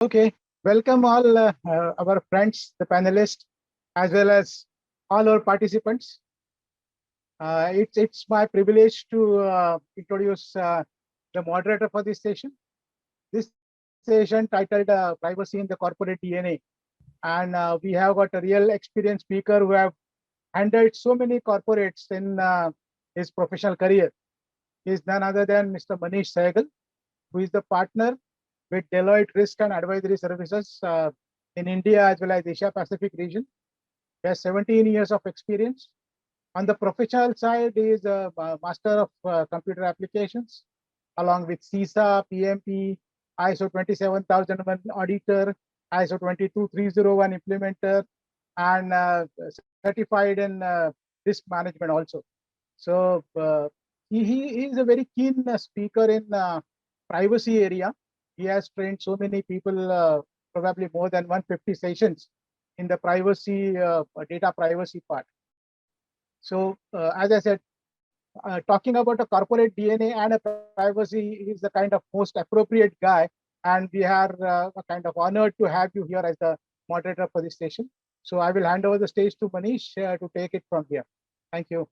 Okay, welcome all our friends, the panelists, as well as all our participants. It's my privilege to introduce the moderator for this session. This session titled "Privacy in the Corporate DNA," and we have got a real experienced speaker who have handled so many corporates in his professional career. He is none other than Mr. Manish Sehgal, who is the partner with Deloitte Risk and Advisory Services in India as well as Asia Pacific region. He has 17 years of experience. On the professional side, he is a master of computer applications, along with CISA, PMP, ISO 27001 auditor, ISO 22301 implementer, and certified in risk management also. So he is a very keen speaker in privacy area. He has trained so many people, probably more than 150 sessions in the privacy, data privacy part. So as I said, talking about a corporate DNA and a privacy, he is the kind of most appropriate guy. And we are kind of honored to have you here as the moderator for this session. So I will hand over the stage to Manish to take it from here. Thank you.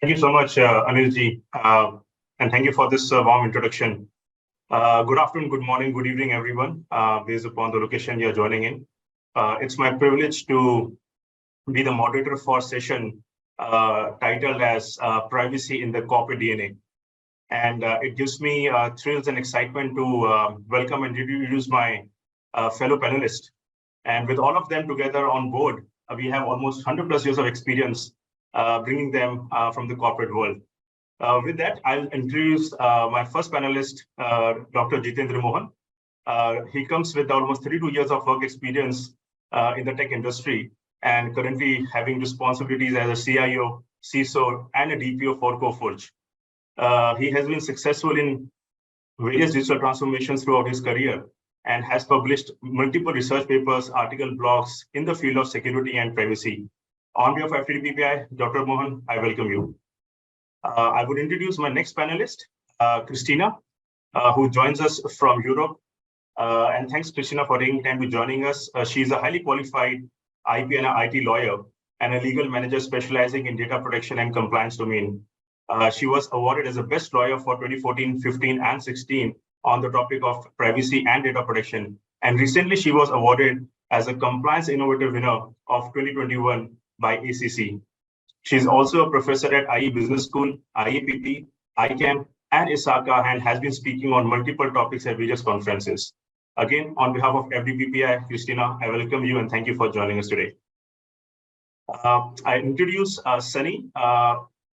Thank you so much, Anilji, and thank you for this warm introduction. Good afternoon, good morning, good evening, everyone, based upon the location you're joining in. It's my privilege to be the moderator for session titled as Privacy in the Corporate DNA. And it gives me thrills and excitement to welcome and introduce my fellow panelists. And with all of them together on board, we have almost 100 plus years of experience bringing them from the corporate world. With that, I'll introduce my first panelist, Dr. Jitendra Mohan. He comes with almost 32 years of work experience in the tech industry and currently having responsibilities as a CIO, CISO, and a DPO for Coforge. He has been successful in various digital transformations throughout his career and has published multiple research papers, article blogs in the field of security and privacy. On behalf of FTDPPI, Dr. Mohan, I welcome you. I would introduce my next panelist, Christina, who joins us from Europe. And thanks, Christina, for taking time to joining us. She's a highly qualified IP and IT lawyer and a legal manager specializing in data protection and compliance domain. She was awarded as a best lawyer for 2014, 15, and 16 on the topic of privacy and data protection. And recently, she was awarded as a compliance innovative winner of 2021 by ACC. She's also a professor at IE Business School, IAPP, ICAM, and ISACA, and has been speaking on multiple topics at various conferences. Again, on behalf of FDPPI, Christina, I welcome you and thank you for joining us today. I introduce Sunny,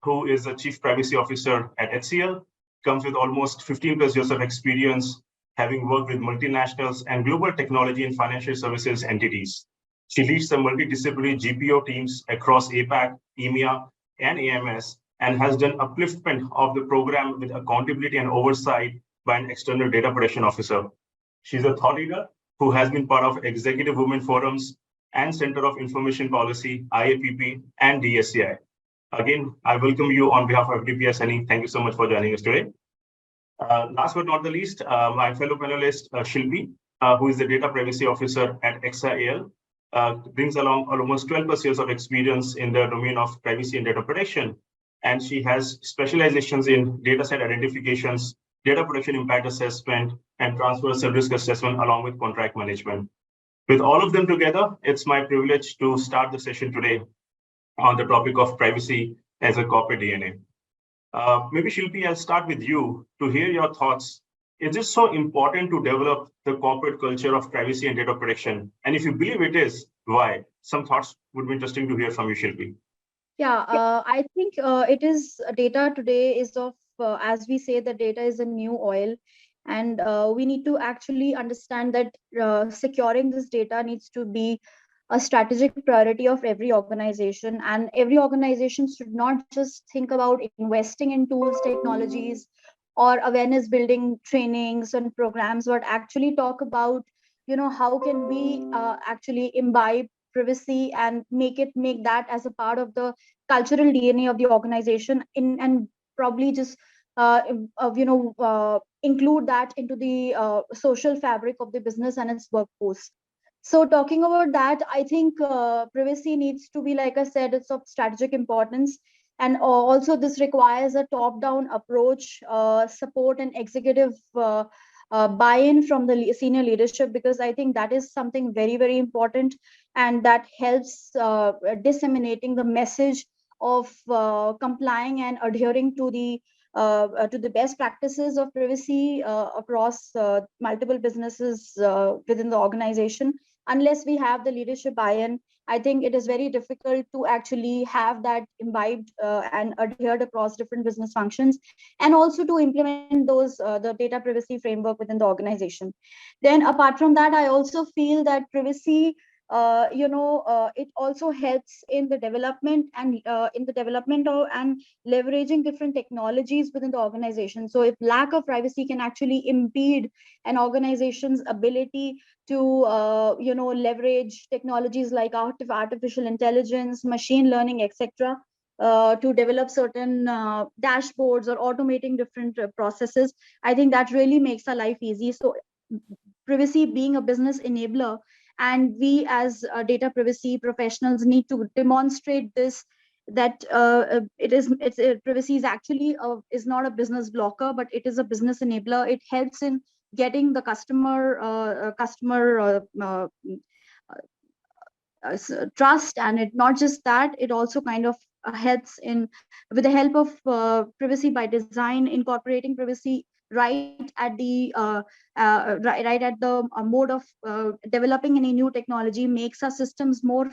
who is the Chief Privacy Officer at HCL, comes with almost 15 plus years of experience, having worked with multinationals and global technology and financial services entities. She leads the multidisciplinary GPO teams across APAC, EMEA, and AMS, and has done upliftment of the program with accountability and oversight by an external data protection officer. She's a thought leader who has been part of Executive Women Forums and Center of Information Policy, IAPP, and DSCI. Again, I welcome you on behalf of FDPI, Sunny. Thank you so much for joining us today. Last but not the least, my fellow panelist, Shilpi, who is the Data Privacy Officer at XIAL, brings along almost 12 plus years of experience in the domain of privacy and data protection. And she has specializations in dataset identifications, data protection impact assessment, and transversal risk assessment, along with contract management. With all of them together, it's my privilege to start the session today on the topic of privacy as a corporate DNA. Maybe Shilpi, I'll start with you to hear your thoughts. Is it so important to develop the corporate culture of privacy and data protection? And if you believe it is, why? Some thoughts would be interesting to hear from you, Shilpi. Yeah, I think it is data today is of, as we say, the data is a new oil. And we need to actually understand that securing this data needs to be a strategic priority of every organization. And every organization should not just think about investing in tools, technologies, or awareness building trainings and programs, but actually talk about, how can we actually imbibe privacy and make that as a part of the cultural DNA of the organization and probably just include that into the social fabric of the business and its workforce. So talking about that, I think privacy needs to be, like I said, it's of strategic importance. And also this requires a top-down approach, support and executive buy-in from the senior leadership, because I think that is something very, very important, and that helps disseminating the message of complying and adhering to the best practices of privacy across multiple businesses within the organization. Unless we have the leadership buy-in, I think it is very difficult to actually have that imbibed and adhered across different business functions, and also to implement those the data privacy framework within the organization. Then apart from that, I also feel that privacy it also helps in the development and and leveraging different technologies within the organization. So if lack of privacy can actually impede an organization's ability to leverage technologies like artificial intelligence, machine learning, etc., to develop certain dashboards or automating different processes, I think that really makes our life easy. So privacy being a business enabler, and we as data privacy professionals need to demonstrate this, that privacy is actually is not a business blocker, but it is a business enabler. It helps in getting the customer trust, and it not just that, it also kind of helps in, with the help of privacy by design, incorporating privacy right at the mode of developing any new technology, makes our systems more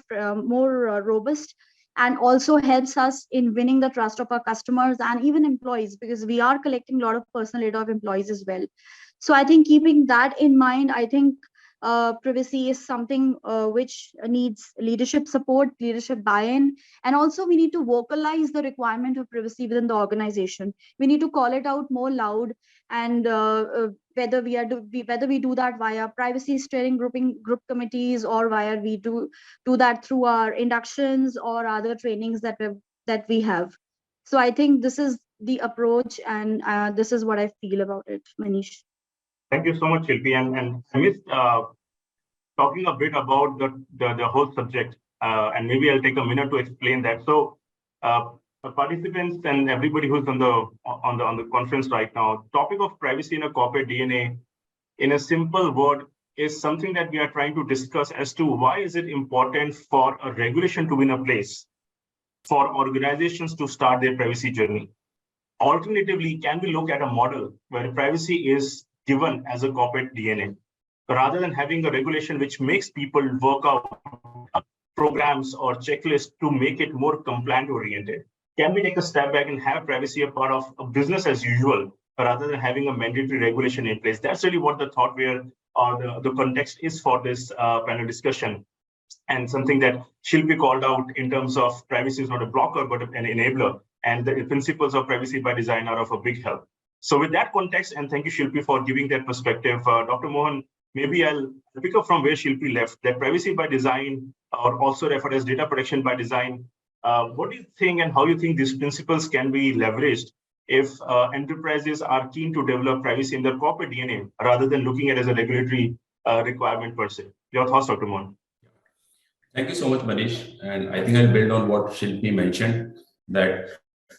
robust, and also helps us in winning the trust of our customers and even employees, because we are collecting a lot of personal data of employees as well. So I think keeping that in mind, I think privacy is something which needs leadership support, leadership buy-in, and also we need to vocalize the requirement of privacy within the organization. We need to call it out more loud, and whether we do that via privacy steering group committees, or via we do that through our inductions or other trainings that we have. So I think this is the approach, and this is what I feel about it, Manish. Thank you so much, Shilpi. And I missed talking a bit about the whole subject, and maybe I'll take a minute to explain that. So, participants and everybody who's on the conference right now, topic of privacy in a corporate DNA, in a simple word, is something that we are trying to discuss as to why is it important for a regulation to be in a place for organizations to start their privacy journey. Alternatively, can we look at a model where privacy is given as a corporate DNA, rather than having a regulation which makes people work out programs or checklists to make it more compliant oriented? Can we take a step back and have privacy a part of a business as usual, rather than having a mandatory regulation in place? That's really what the thought where, or the context is for this panel discussion, and something that Shilpi called out in terms of privacy is not a blocker, but an enabler, and the principles of privacy by design are of a big help. So with that context, and thank you, Shilpi, for giving that perspective, Dr. Mohan, maybe I'll pick up from where Shilpi left, that privacy by design, or also referred as data protection by design. What do you think, and how do you think these principles can be leveraged if enterprises are keen to develop privacy in their corporate DNA, rather than looking at it as a regulatory requirement per se? Your thoughts, Dr. Mohan? Thank you so much, Manish. And I think I'll build on what Shilpi mentioned, that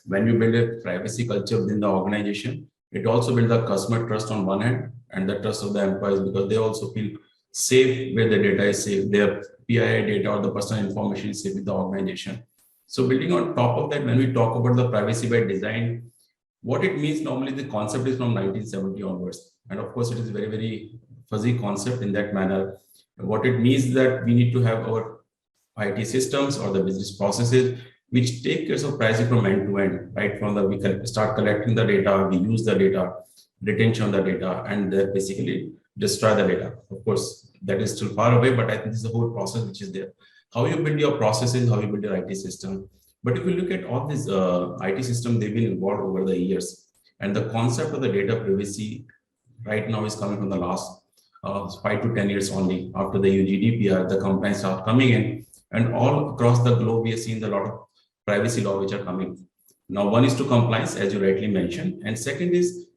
when you build a privacy culture within the organization, it also builds the customer trust on one hand, and the trust of the employees, because they also feel safe where the data is safe, their PII data or the personal information is safe with the organization. So building on top of that, when we talk about the privacy by design, what it means, normally the concept is from 1970 onwards. And of course, it is very, very fuzzy concept in that manner. What it means that we need to have our IT systems or the business processes which take care of privacy from end to end, right? From the we start collecting the data, we use the data, retention of the data, and basically destroy the data. Of course, that is still far away, but I think this is the whole process which is there. How you build your processes, how you build your IT system. But if you look at all these IT systems, they've been evolved over the years. And the concept of the data privacy right now is coming from the last 5 to 10 years only. After the GDPR, the compliance are coming in, and all across the globe, we have seen a lot of privacy law which are coming. Now, one is to compliance, as you rightly mentioned, and second is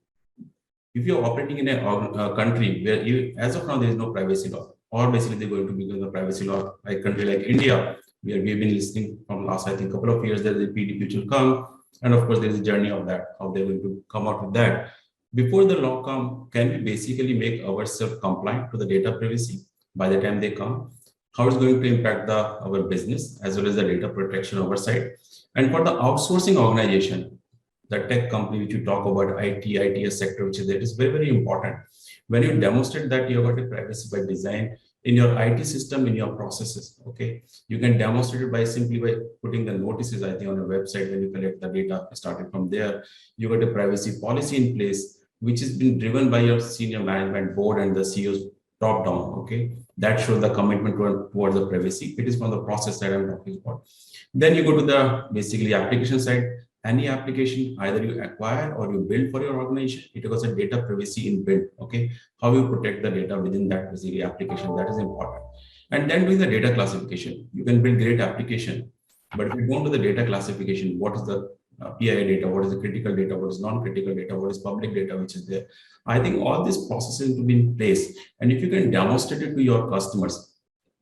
if you're operating in a country where you, as of now, there is no privacy law, or basically they're going to become the privacy law, like a country like India, where we've been listening from last, I think, couple of years that the PDP which will come, and of course there is a journey of that, how they're going to come out with that. Before the law come, can we basically make ourselves compliant to the data privacy by the time they come? How it's going to impact our business as well as the data protection oversight? And for the outsourcing organization, the tech company which you talk about, ITS sector, which is there, is very, very important. When you demonstrate that you have got a privacy by design in your IT system, in your processes, okay, you can demonstrate it by simply by putting the notices, I think, on your website when you collect the data, starting from there. You got a privacy policy in place, which has been driven by your senior management board and the CEO's top down, okay? That shows the commitment towards the privacy. It is from the process that I'm talking about. Then you go to the basically application side. Any application, either you acquire or you build for your organization, it has a data privacy inbuilt, okay? How you protect the data within that basically application, that is important. And then doing the data classification. You can build great application, but if you go to the data classification, what is the PII data, what is the critical data, what is non-critical data, what is public data, which is there. I think all these processes to be in place. And if you can demonstrate it to your customers,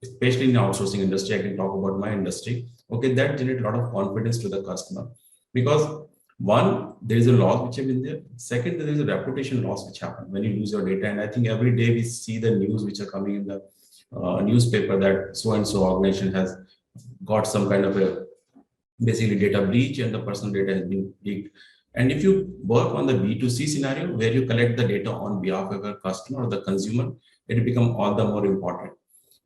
especially in the outsourcing industry, I can talk about my industry, okay, that generates a lot of confidence to the customer. Because one, there is a loss which have been there. Second, there is a reputation loss which happen when you lose your data. And I think every day we see the news which are coming in the newspaper that so-and-so organization has got some kind of a basically data breach and the personal data has been leaked. And if you work on the B2C scenario where you collect the data on behalf of a customer or the consumer, it become all the more important.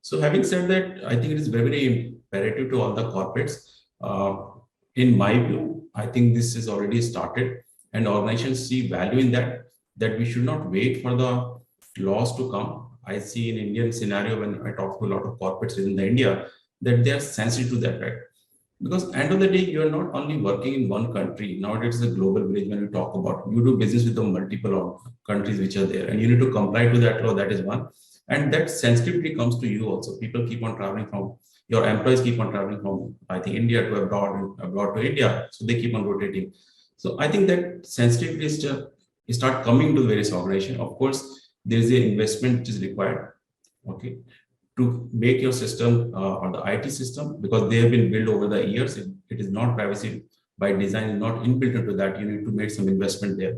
So having said that, I think it is very, very imperative to all the corporates. In my view, I think this is already started and organizations see value in that we should not wait for the laws to come. I see in Indian scenario when I talk to a lot of corporates within the India that they are sensitive to that, right? Because end of the day, you are not only working in one country. Nowadays, it's a global village when you talk about. You do business with the multiple countries which are there, and you need to comply to that law. That is one. And that sensitivity comes to you also. People keep on traveling from, your employees keep on traveling from, I think, India to abroad, abroad to India. So they keep on rotating. So I think that sensitivity is just start coming to various organizations. Of course, there is an investment which is required, okay, to make your system or the IT system, because they have been built over the years. It is not privacy by design, is not inbuilt into that. You need to make some investment there,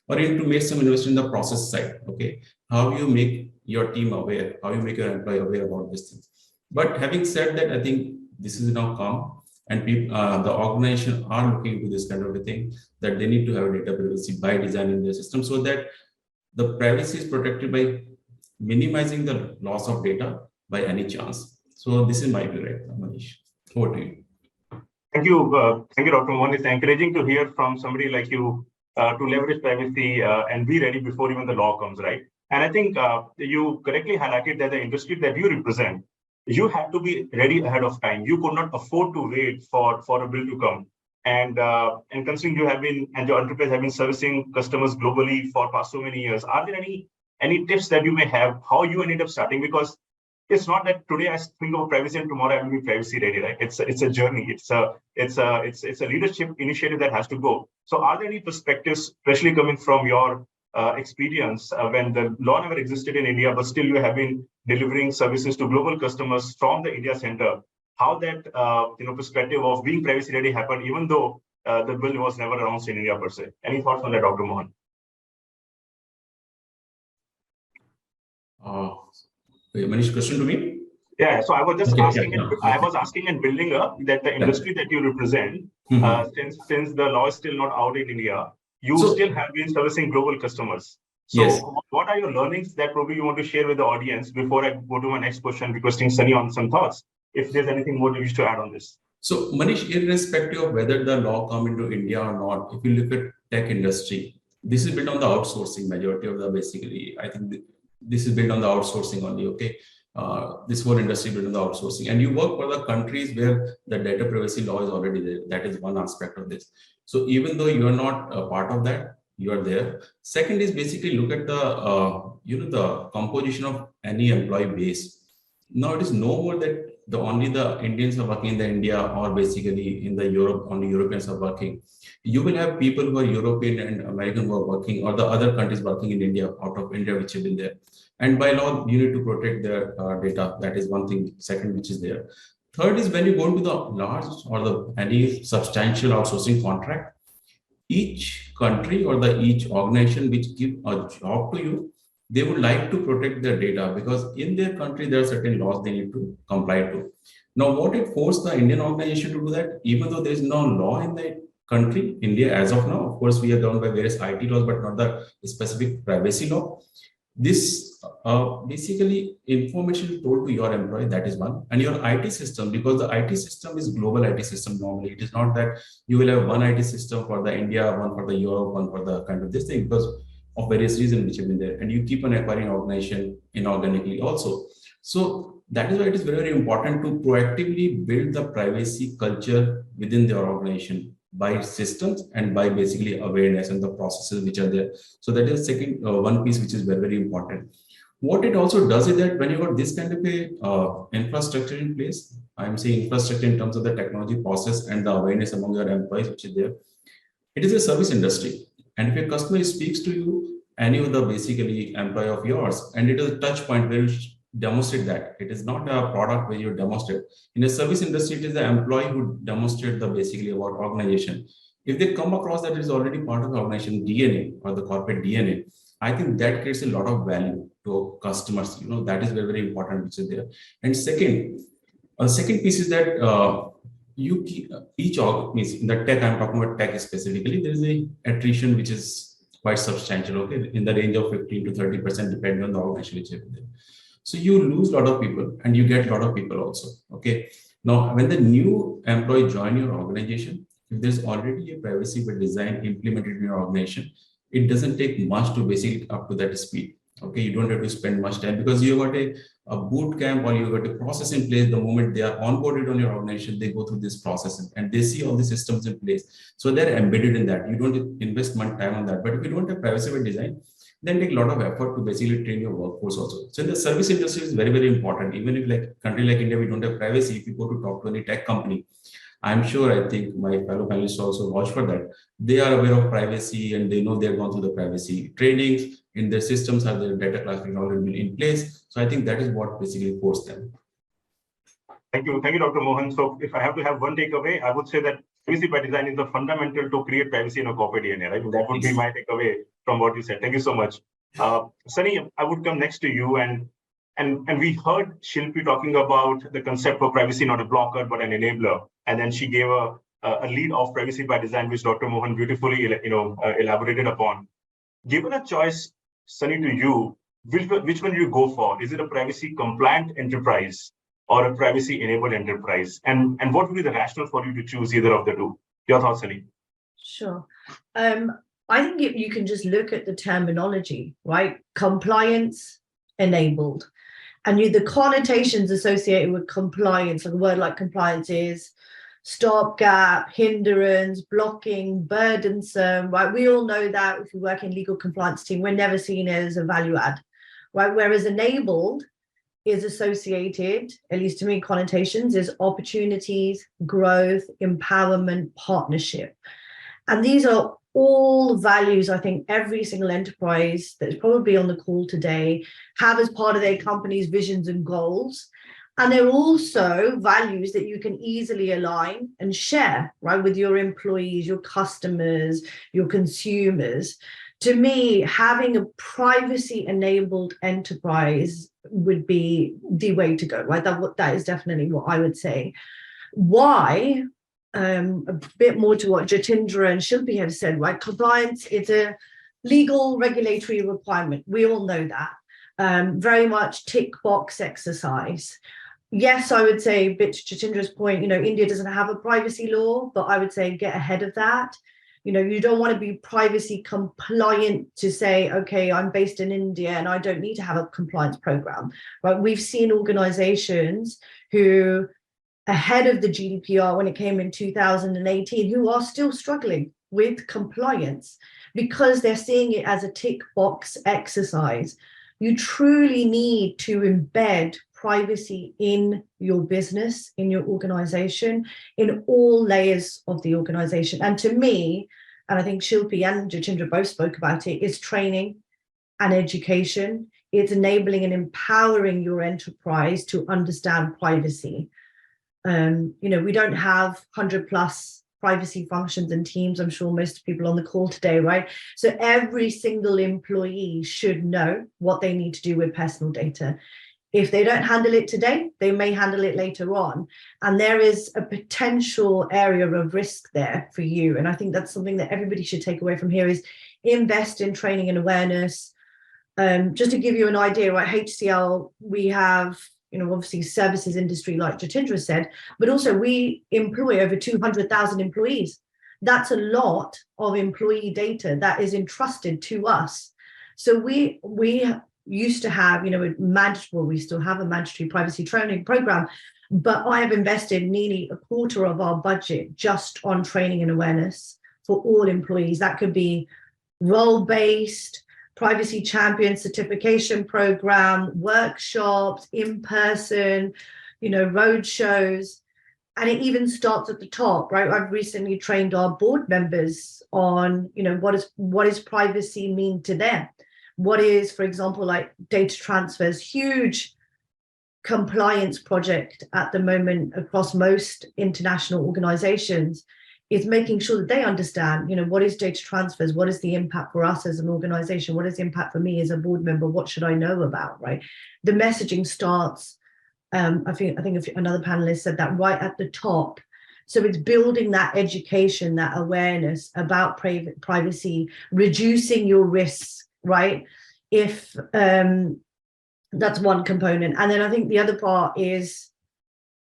or you need to make some investment in the process side. Okay, how you make your team aware, how you make your employee aware about these things. But having said that, I think this is now come, and people, the organization are looking into this kind of a thing, that they need to have data privacy by designing their system so that the privacy is protected by minimizing the loss of data by any chance. So this is my view, right, Manish? Over to you. Thank you, Dr. Mohan. It's encouraging to hear from somebody like you to leverage privacy and be ready before even the law comes, right? And I think you correctly highlighted that the industry that you represent, you had to be ready ahead of time. You could not afford to wait for a bill to come. And considering you have been and your enterprise have been servicing customers globally for past so many years, are there any tips that you may have how you ended up starting? Because it's not that today I think about privacy and tomorrow I will be privacy ready, right? It's a journey. It's a leadership initiative that has to go. So are there any perspectives, especially coming from your experience when the law never existed in India, but still you have been delivering services to global customers from the India center? How that perspective of being privacy ready happened, even though the bill was never announced in India per se? Any thoughts on that, Dr. Mohan? Manish, question to me? Yeah, so I was just asking, yeah, no, I was asking and building up that the industry that you represent, since the law is still not out in India, you still have been servicing global customers. So yes. What are your learnings that probably you want to share with the audience before I go to my next question, requesting Sunny on some thoughts, if there's anything more you wish to add on this? So Manish, irrespective of whether the law come into India or not, if you look at tech industry, this is built on the outsourcing. Majority of the basically, I think this is built on the outsourcing only, okay? This whole industry built on the outsourcing. And you work for the countries where the data privacy law is already there. That is one aspect of this. So even though you are not a part of that, you are there. Second is basically look at the, the composition of any employee base. Now it is no more that only the Indians are working in the India, or basically in the Europe, only Europeans are working. You will have people who are European and American who are working, or the other countries working in India, out of India, which have been there. And by law, you need to protect their data. That is one thing. Second, which is there. Third is when you go into the large or any substantial outsourcing contract, each country or each organization which give a job to you, they would like to protect their data, because in their country there are certain laws they need to comply to. Now, what it forced the Indian organization to do that, even though there is no law in the country, India, as of now, of course, we are governed by various IT laws, but not the specific privacy law. This basically information told to your employee, that is one, and your IT system, because the IT system is global IT system normally. It is not that you will have one IT system for the India, one for the Europe, one for the kind of this thing, because of various reasons which have been there, and you keep on acquiring organization inorganically also. So that is why it is very, very important to proactively build the privacy culture within the organization by systems and by basically awareness and the processes which are there. So that is second one piece which is very, very important. What it also does is that when you got this kind of a infrastructure in place, I'm saying infrastructure in terms of the technology process and the awareness among your employees which is there, it is a service industry. And if a customer speaks to you, any of the basically employee of yours, and it is a touch point where you demonstrate that. It is not a product where you demonstrate. In a service industry, it is the employee who demonstrate the basically about organization. If they come across that it is already part of the organization DNA or the corporate DNA, I think that creates a lot of value to customers. You know, that is very, very important, which is there. And second piece is that you keep each org means in the tech, I'm talking about tech specifically, there is a attrition which is quite substantial, okay, in the range of 15 to 30%, depending on the organization which is there. So you lose a lot of people and you get a lot of people also. Okay. Now, when the new employee join your organization, if there's already a privacy by design implemented in your organization, it doesn't take much to basically up to that speed. Okay, you don't have to spend much time because you got a boot camp or you got a process in place. The moment they are onboarded on your organization, they go through this process and they see all the systems in place. So they're embedded in that. You don't invest much time on that. But if you don't have privacy by design, then take a lot of effort to basically train your workforce also. So in the service industry is very, very important. Even if like a country like India, we don't have privacy. If you go to talk to any tech company, I'm sure, I think my fellow panelists also watch for that. They are aware of privacy and they know they're gone through the privacy trainings in their systems, have their data classification already in place. So I think that is what basically forced them. Thank you, Dr. Mohan. So if I have to have one takeaway, I would say that privacy by design is the fundamental to create privacy in a corporate DNA, right? That would be my takeaway from what you said. Thank you so much. Sunny, I would come next to you and we heard Shilpi talking about the concept of privacy, not a blocker, but an enabler. And then she gave a lead of privacy by design, which Dr. Mohan beautifully, elaborated upon. Given a choice, Sunny, to you, which one do you go for? Is it a privacy compliant enterprise or a privacy enabled enterprise? And what would be the rationale for you to choose either of the two? Your thoughts, Sunny? Sure. I think you can just look at the terminology, right? Compliance enabled. And the connotations associated with compliance, like a word like compliance is stopgap, hindrance, blocking, burdensome, right? We all know that if we work in legal compliance team, we're never seen as a value add, right? Whereas enabled is associated, at least to me, connotations is opportunities, growth, empowerment, partnership. And these are all values I think every single enterprise that's probably on the call today have as part of their company's visions and goals. And they're also values that you can easily align and share, right, with your employees, your customers, your consumers. To me, having a privacy-enabled enterprise would be the way to go, right? That is definitely what I would say. Why? A bit more to what Jatindra and Shilpi have said, right? Compliance is a legal regulatory requirement. We all know that. Very much tick box exercise. Yes, I would say, a bit to Jatindra's point, India doesn't have a privacy law, but I would say get ahead of that. You don't want to be privacy compliant to say, okay, I'm based in India and I don't need to have a compliance program, right? We've seen organizations who ahead of the GDPR when it came in 2018, who are still struggling with compliance because they're seeing it as a tick box exercise. You truly need to embed privacy in your business, in your organization, in all layers of the organization. And to me, and I think Shilpi and Jitendra both spoke about it, is training and education. It's enabling and empowering your enterprise to understand privacy. We don't have 100+ privacy functions and teams. I'm sure most people on the call today, right? So every single employee should know what they need to do with personal data. If they don't handle it today, they may handle it later on. And there is a potential area of risk there for you. And I think that's something that everybody should take away from here is invest in training and awareness. Just to give you an idea, right, HCL, we have, obviously services industry like Jitendra said, but also we employ over 200,000 employees. That's a lot of employee data that is entrusted to us. So we used to have, we still have a mandatory privacy training program, but I have invested nearly a quarter of our budget just on training and awareness for all employees. That could be role-based, privacy champion certification program, workshops, in person, road shows. And it even starts at the top, right? I've recently trained our board members on, what does privacy mean to them? What is, for example, like data transfers, huge compliance project at the moment across most international organizations, is making sure that they understand, what is data transfers? What is the impact for us as an organization? What is the impact for me as a board member? What should I know about, right? The messaging starts, I think if another panelist said that right at the top. So it's building that education, that awareness about privacy, reducing your risks, right? If that's one component. And then I think the other part is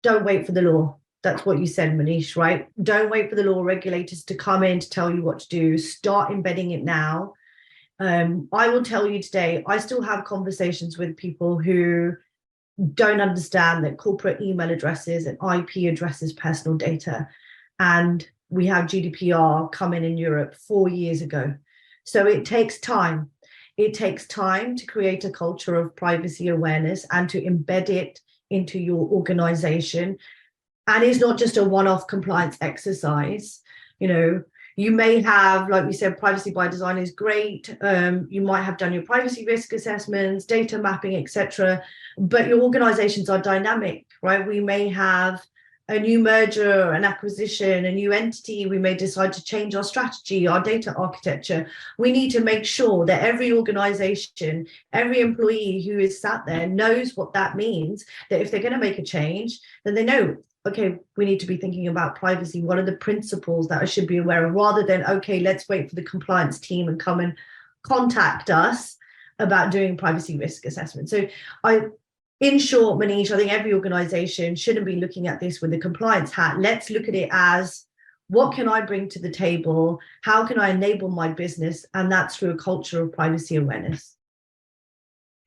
don't wait for the law. That's what you said, Manish, right? Don't wait for the law regulators to come in to tell you what to do. Start embedding it now. I will tell you today, I still have conversations with people who don't understand that corporate email addresses and IP addresses personal data. And we have GDPR coming in Europe 4 years ago. So it takes time. It takes time to create a culture of privacy awareness and to embed it into your organization. And it's not just a one-off compliance exercise. You may have, like we said, privacy by design is great. You might have done your privacy risk assessments, data mapping, etc. But your organizations are dynamic, right? We may have a new merger, an acquisition, a new entity. We may decide to change our strategy, our data architecture. We need to make sure that every organization, every employee who is sat there knows what that means, that if they're going to make a change, then they know, okay, we need to be thinking about privacy. What are the principles that I should be aware of, rather than, okay, let's wait for the compliance team and come and contact us about doing privacy risk assessment. So in short, Manish, I think every organization shouldn't be looking at this with a compliance hat. Let's look at it as, what can I bring to the table? How can I enable my business? And that's through a culture of privacy awareness.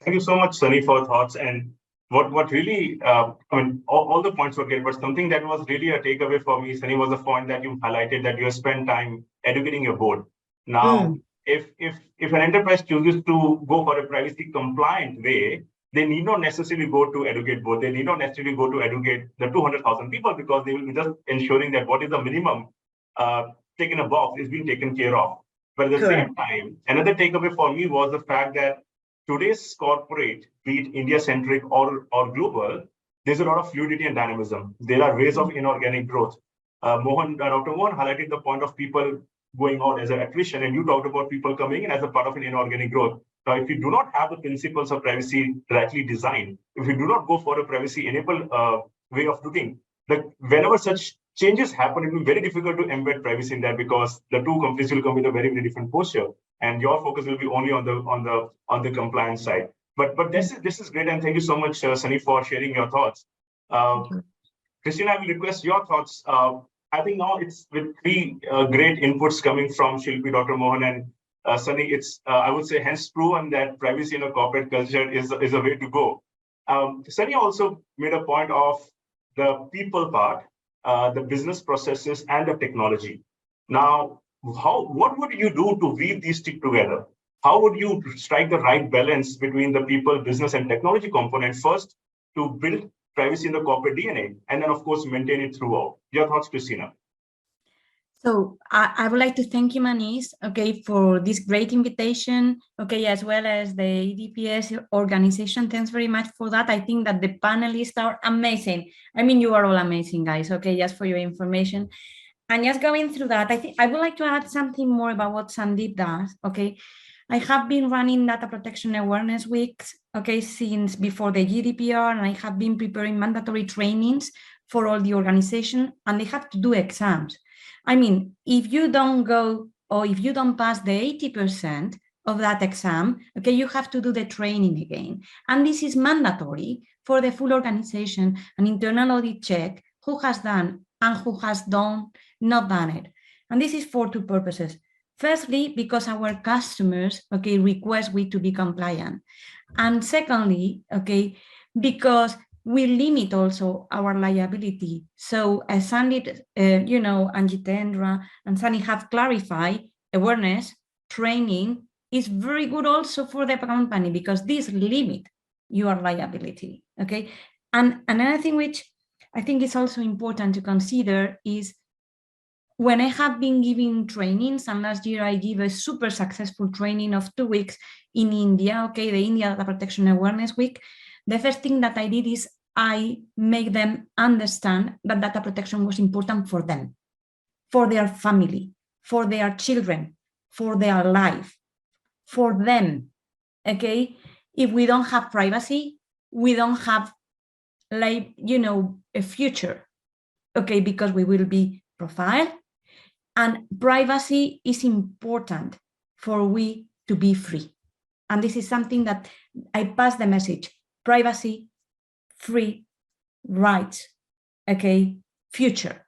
Thank you so much, Sunny, for thoughts. And what really, all the points were great, but something that was really a takeaway for me, Sunny, was the point that you highlighted, that you have spent time educating your board. Now, if an enterprise chooses to go for a privacy compliant way, they need not necessarily go to educate board. They need not necessarily go to educate the 200,000 people, because they will be just ensuring that what is the minimum taken a box is being taken care of. But at the same time, another takeaway for me was the fact that today's corporate, be it India-centric or global, there's a lot of fluidity and dynamism. There are ways of inorganic growth. Dr. Mohan highlighted the point of people going out as an attrition, and you talked about people coming in as a part of an inorganic growth. Now, if you do not have the principles of privacy rightly designed, if you do not go for a privacy-enabled way of looking, whenever such changes happen, it will be very difficult to embed privacy in that, because the two companies will come with a very, very different posture, and your focus will be only on the compliance side. But this is great, and thank you so much, Sunny, for sharing your thoughts. Christina, I will request your thoughts. I think now it's with three great inputs coming from Shilpi, Dr. Mohan, and Sunny. It's I would say hence proven that privacy in a corporate culture is a way to go. Sunny also made a point of the people part, the business processes, and the technology. Now, what would you do to weave these together? How would you strike the right balance between the people, business, and technology component first? to build privacy in the corporate DNA and then, of course, maintain it throughout? Your thoughts, Christina? So I would like to thank you, Manish, okay, for this great invitation, okay, as well as the EDPS organization. Thanks very much for that. I think that the panelists are amazing. I mean, you are all amazing, guys, okay, just for your information. And just going through that, I think I would like to add something more about what Sandeep does, okay. I have been running Data Protection Awareness Weeks, okay, since before the GDPR, and I have been preparing mandatory trainings for all the organization, and they have to do exams. I mean, if you don't go or if you don't pass the 80% of that exam, okay, you have to do the training again. And this is mandatory for the full organization, an internal audit check, who has done and who has not done it. And this is for two purposes. Firstly, because our customers, okay, request we to be compliant. And secondly, okay, because we limit also our liability. So as Sandeep, you know, and Jitendra and Sunny have clarified, awareness, training is very good also for the company because this limit your liability, okay? And another thing which I think is also important to consider is when I have been giving trainings, and last year I gave a super successful training of 2 weeks in India, okay, the India Data Protection Awareness Week, the first thing that I did is I make them understand that data protection was important for them, for their family, for their children, for their life, for them, okay? If we don't have privacy, we don't have, like, you know, a future, okay? Because we will be profiled, and privacy is important for we to be free. And this is something that I pass the message, privacy, free, rights, okay, future,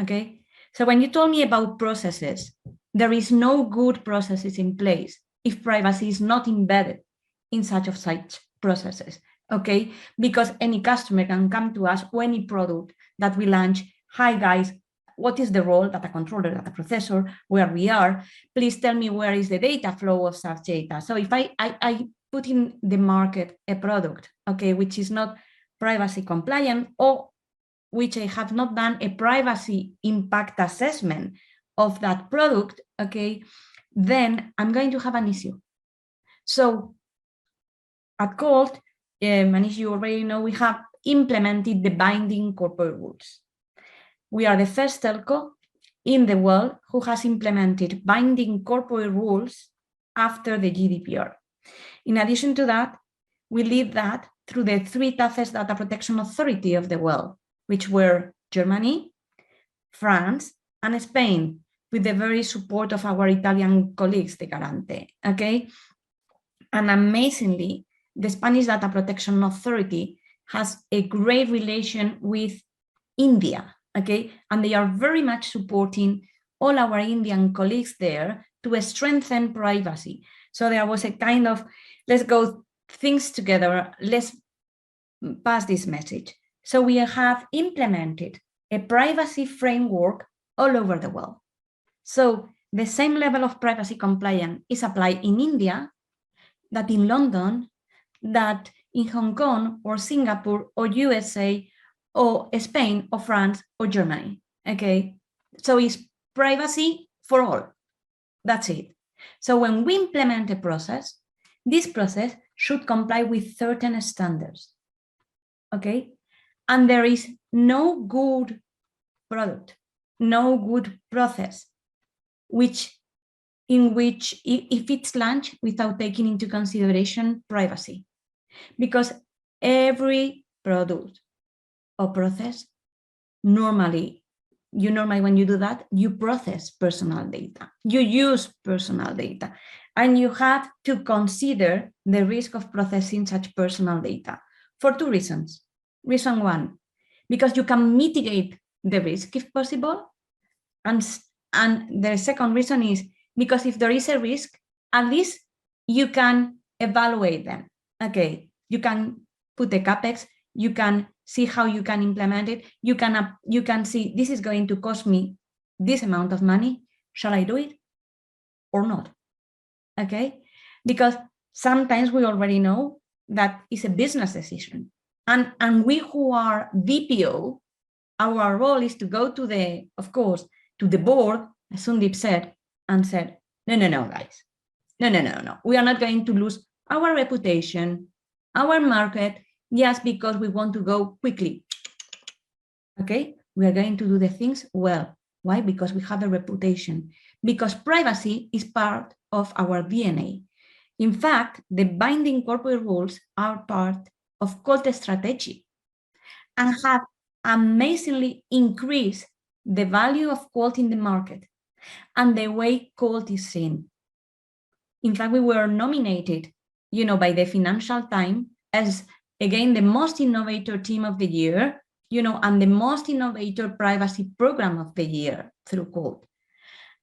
okay? So when you told me about processes, there is no good processes in place if privacy is not embedded in such processes, okay? Because any customer can come to us or any product that we launch, hi guys, what is the role, data controller, data processor, where we are, please tell me where is the data flow of such data. So if I put in the market a product, okay, which is not privacy compliant, or which I have not done a privacy impact assessment of that product, okay, then I'm going to have an issue. So at Colt, Manish, you already know, we have implemented the binding corporate rules. We are the first telco in the world who has implemented binding corporate rules after the GDPR. In addition to that, we lead that through the 3 toughest data protection authority of the world, which were Germany, France, and Spain, with the very support of our Italian colleagues, the Garante, okay? And amazingly, the Spanish Data Protection Authority has a great relation with India, okay? And they are very much supporting all our Indian colleagues there to strengthen privacy. So there was a kind of, let's go things together, let's pass this message. So we have implemented a privacy framework all over the world. So the same level of privacy compliance is applied in India, that in London, that in Hong Kong or Singapore or USA or Spain or France or Germany, okay? So it's privacy for all, that's it. So when we implement a process, this process should comply with certain standards, okay? And there is no good product, no good process, in which if it's launched without taking into consideration privacy, because every product or process, normally when you do that, you process personal data, you use personal data, and you have to consider the risk of processing such personal data for 2 reasons. Reason 1, because you can mitigate the risk if possible, and the second reason is because if there is a risk, at least you can evaluate them, okay? You can put the CapEx, you can see how you can implement it, you can see this is going to cost me this amount of money, shall I do it or not, okay? Because sometimes we already know that it's a business decision, And we who are DPO, our role is to go to the, of course, to the board, as Sundip said, and said, no, guys. No. We are not going to lose our reputation, our market, just because we want to go quickly. Okay? We are going to do the things well. Why? Because we have a reputation. Because privacy is part of our DNA. In fact, the binding corporate rules are part of Colt strategy and have amazingly increased the value of Colt in the market and the way Colt is seen. In fact, we were nominated, by the Financial Times as, again, the most innovator team of the year, and the most innovator privacy program of the year through Colt.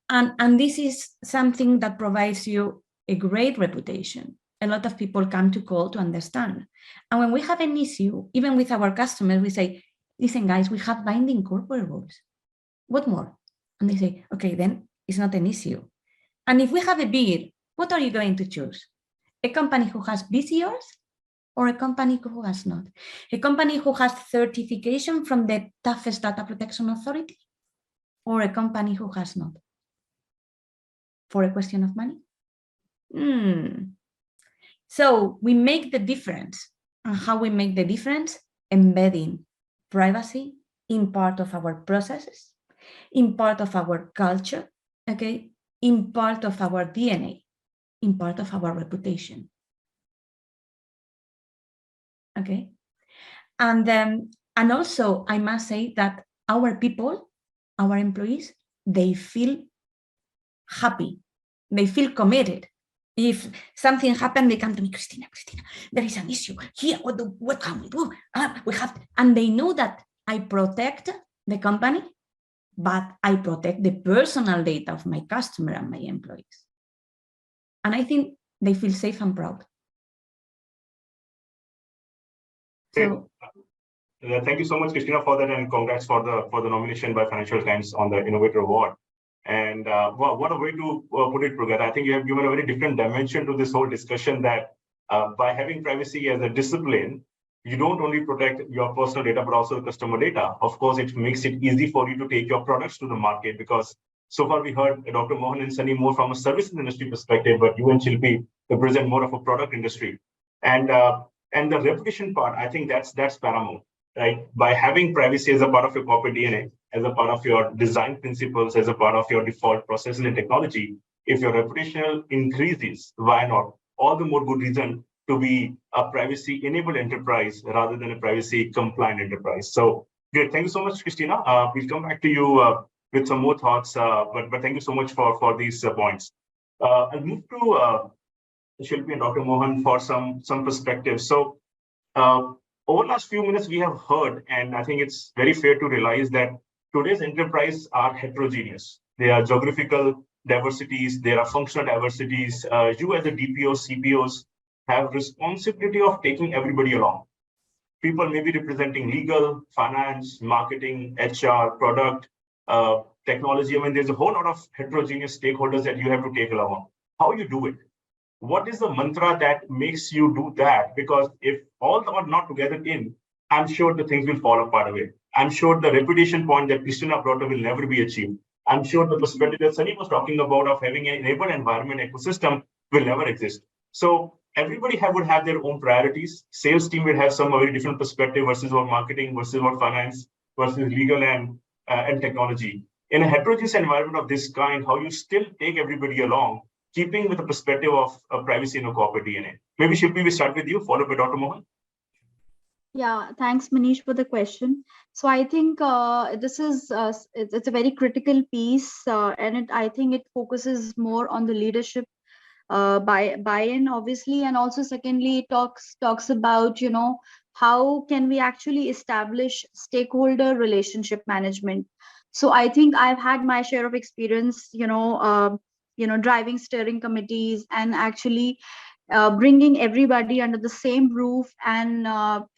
And this is something that provides you a great reputation. A lot of people come to Colt to understand. And when we have an issue, even with our customers, we say, listen, guys, we have binding corporate rules. What more? And they say, okay, then it's not an issue. And if we have a bid, what are you going to choose? A company who has BCRs or a company who has not? A company who has certification from the toughest data protection authority or a company who has not? For a question of money? So we make the difference. And how we make the difference? Embedding privacy in part of our processes, in part of our culture, okay, in part of our DNA, in part of our reputation. Okay, and also I must say that our people, our employees, they feel happy, they feel committed. If something happened, they come to me, Cristina, there is an issue here. What can we do? We have, and they know that I protect the company, but I protect the personal data of my customer and my employees. And I think they feel safe and proud. So, thank you so much, Cristina, for that, and congrats for the nomination by Financial Times on the Innovator Award. And what a way to put it together. I think you have given a very different dimension to this whole discussion, that by having privacy as a discipline, you don't only protect your personal data, but also the customer data. Of course, it makes it easy for you to take your products to the market, because so far we heard Dr. Mohan and Sunny more from a services industry perspective, but you and Shilpi represent more of a product industry. And the reputation part, I think that's paramount, right? By having privacy as a part of your corporate DNA, as a part of your design principles, as a part of your default processes and technology, if your reputation increases, why not? All the more good reason to be a privacy-enabled enterprise rather than a privacy-compliant enterprise. So, great. Thank you so much, Cristina. We'll come back to you with some more thoughts, but thank you so much for these points. I'll move to Shilpi and Dr. Mohan for some perspective. So, over the last few minutes, we have heard, and I think it's very fair to realize that today's enterprise are heterogeneous. There are geographical diversities, there are functional diversities. You as a DPOs, CPOs have responsibility of taking everybody along. People may be representing legal, finance, marketing, HR, product, technology. I mean, there's a whole lot of heterogeneous stakeholders that you have to take along. How you do it? What is the mantra that makes you do that? Because if all are not together in, I'm sure the things will fall apart away. I'm sure the reputation point that Cristina brought up will never be achieved. I'm sure the perspective that Sunny was talking about of having an enabled environment ecosystem will never exist. So everybody would have their own priorities. Sales team will have some very different perspective versus what marketing, versus what finance, versus legal and technology. In a heterogeneous environment of this kind, how you still take everybody along, keeping with the perspective of privacy in a corporate DNA. Maybe Shilpi, we start with you, followed by Dr. Mohan. Yeah, thanks, Manish, for the question. So I think this is it's a very critical piece, and I think it focuses more on the leadership buy-in, obviously, and also secondly, it talks about how can we actually establish stakeholder relationship management. So I think I've had my share of experience, driving steering committees and actually bringing everybody under the same roof and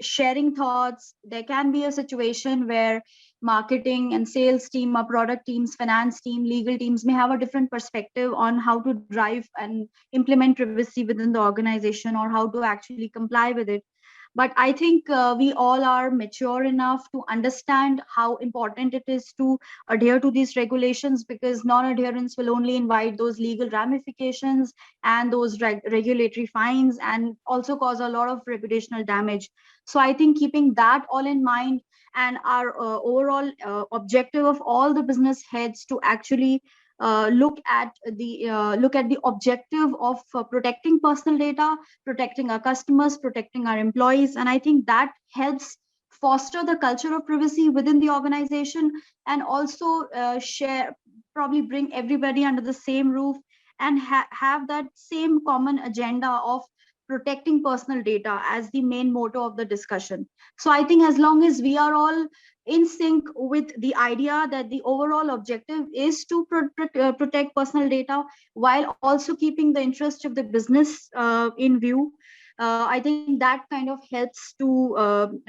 sharing thoughts. There can be a situation where marketing and sales team, or product teams, finance team, legal teams may have a different perspective on how to drive and implement privacy within the organization or how to actually comply with it. But I think we all are mature enough to understand how important it is to adhere to these regulations, because non-adherence will only invite those legal ramifications and those regulatory fines, and also cause a lot of reputational damage. So I think keeping that all in mind, and our overall objective of all the business heads to actually look at the objective of protecting personal data, protecting our customers, protecting our employees. And I think that helps foster the culture of privacy within the organization, and also probably bring everybody under the same roof, and have that same common agenda of protecting personal data as the main motto of the discussion. So I think as long as we are all in sync with the idea that the overall objective is to protect personal data, while also keeping the interest of the business in view, I think that kind of helps to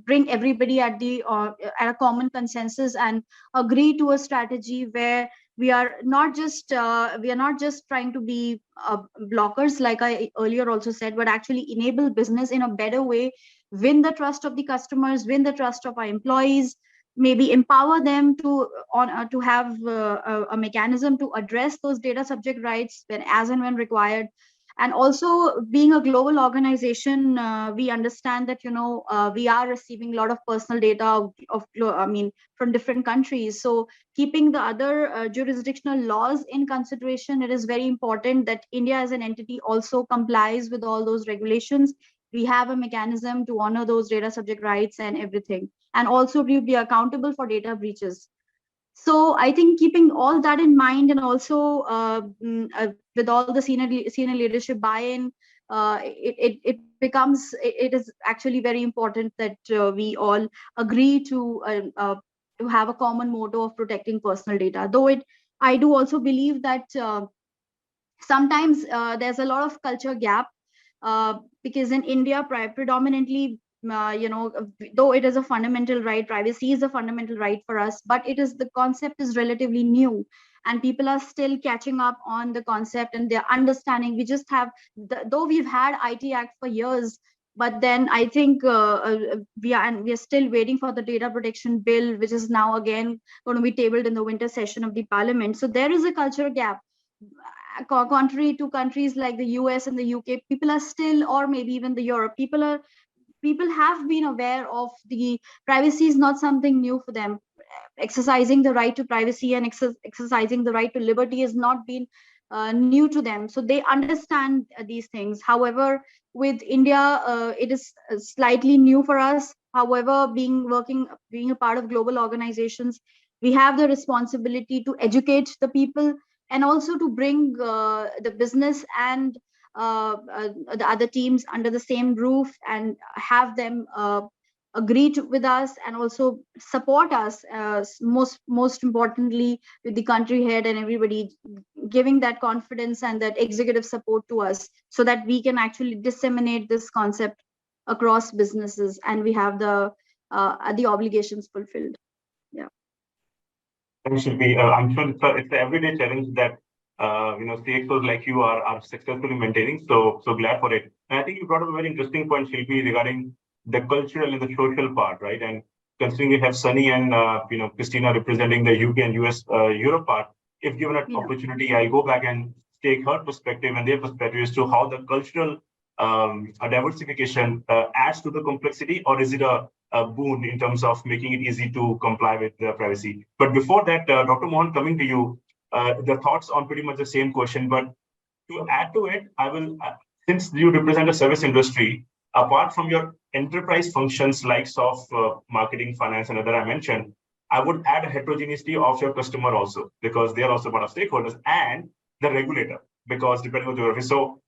bring everybody at a common consensus and agree to a strategy where we are not just trying to be blockers, like I earlier also said, but actually enable business in a better way, win the trust of the customers, win the trust of our employees, maybe empower them to have a mechanism to address those data subject rights when, as and when required. And also, being a global organization, we understand that we are receiving a lot of personal data from different countries. So keeping the other jurisdictional laws in consideration, it is very important that India as an entity also complies with all those regulations. We have a mechanism to honor those data subject rights and everything, and also we be accountable for data breaches. So I think keeping all that in mind, and also with all the senior leadership buy-in, it is actually very important that we all agree to have a common motto of protecting personal data. Though I do also believe that sometimes there's a lot of culture gap, because in India, predominantly, though it is a fundamental right, privacy is a fundamental right for us, but the concept is relatively new, and people are still catching up on the concept and they're understanding. We just have, though we've had IT Act for years, but then I think we are still waiting for the data protection bill, which is now again going to be tabled in the winter session of the parliament. So there is a culture gap. Contrary to countries like the US and the UK, people are still, or maybe even the Europe, people have been aware of the privacy is not something new for them. Exercising the right to privacy and exercising the right to liberty has not been new to them. So they understand these things. However, with India, it is slightly new for us. However, being a part of global organizations, we have the responsibility to educate the people, and also to bring the business and the other teams under the same roof, and have them agree with us, and also support us, most importantly with the country head and everybody giving that confidence and that executive support to us, so that we can actually disseminate this concept across businesses, and we have the obligations fulfilled. Thanks, Shilpi. I'm sure it's the everyday challenge that CXOs like you are successfully maintaining. So glad for it. And I think you brought up a very interesting point, Shilpi, regarding the cultural and the social part, right? And considering you have Sunny and Christina representing the UK and US Europe part, if given an opportunity, I'll go back and take her perspective and their perspective as to how the cultural diversification adds to the complexity, or is it a boon in terms of making it easy to comply with privacy? But before that, Dr. Mohan, coming to you, the thoughts on pretty much the same question. But to add to it, I will, since you represent a service industry, apart from your enterprise functions like marketing, finance, and other I mentioned, I would add a heterogeneity of your customer also, because they are also part of stakeholders, and the regulator, because depending on geography. So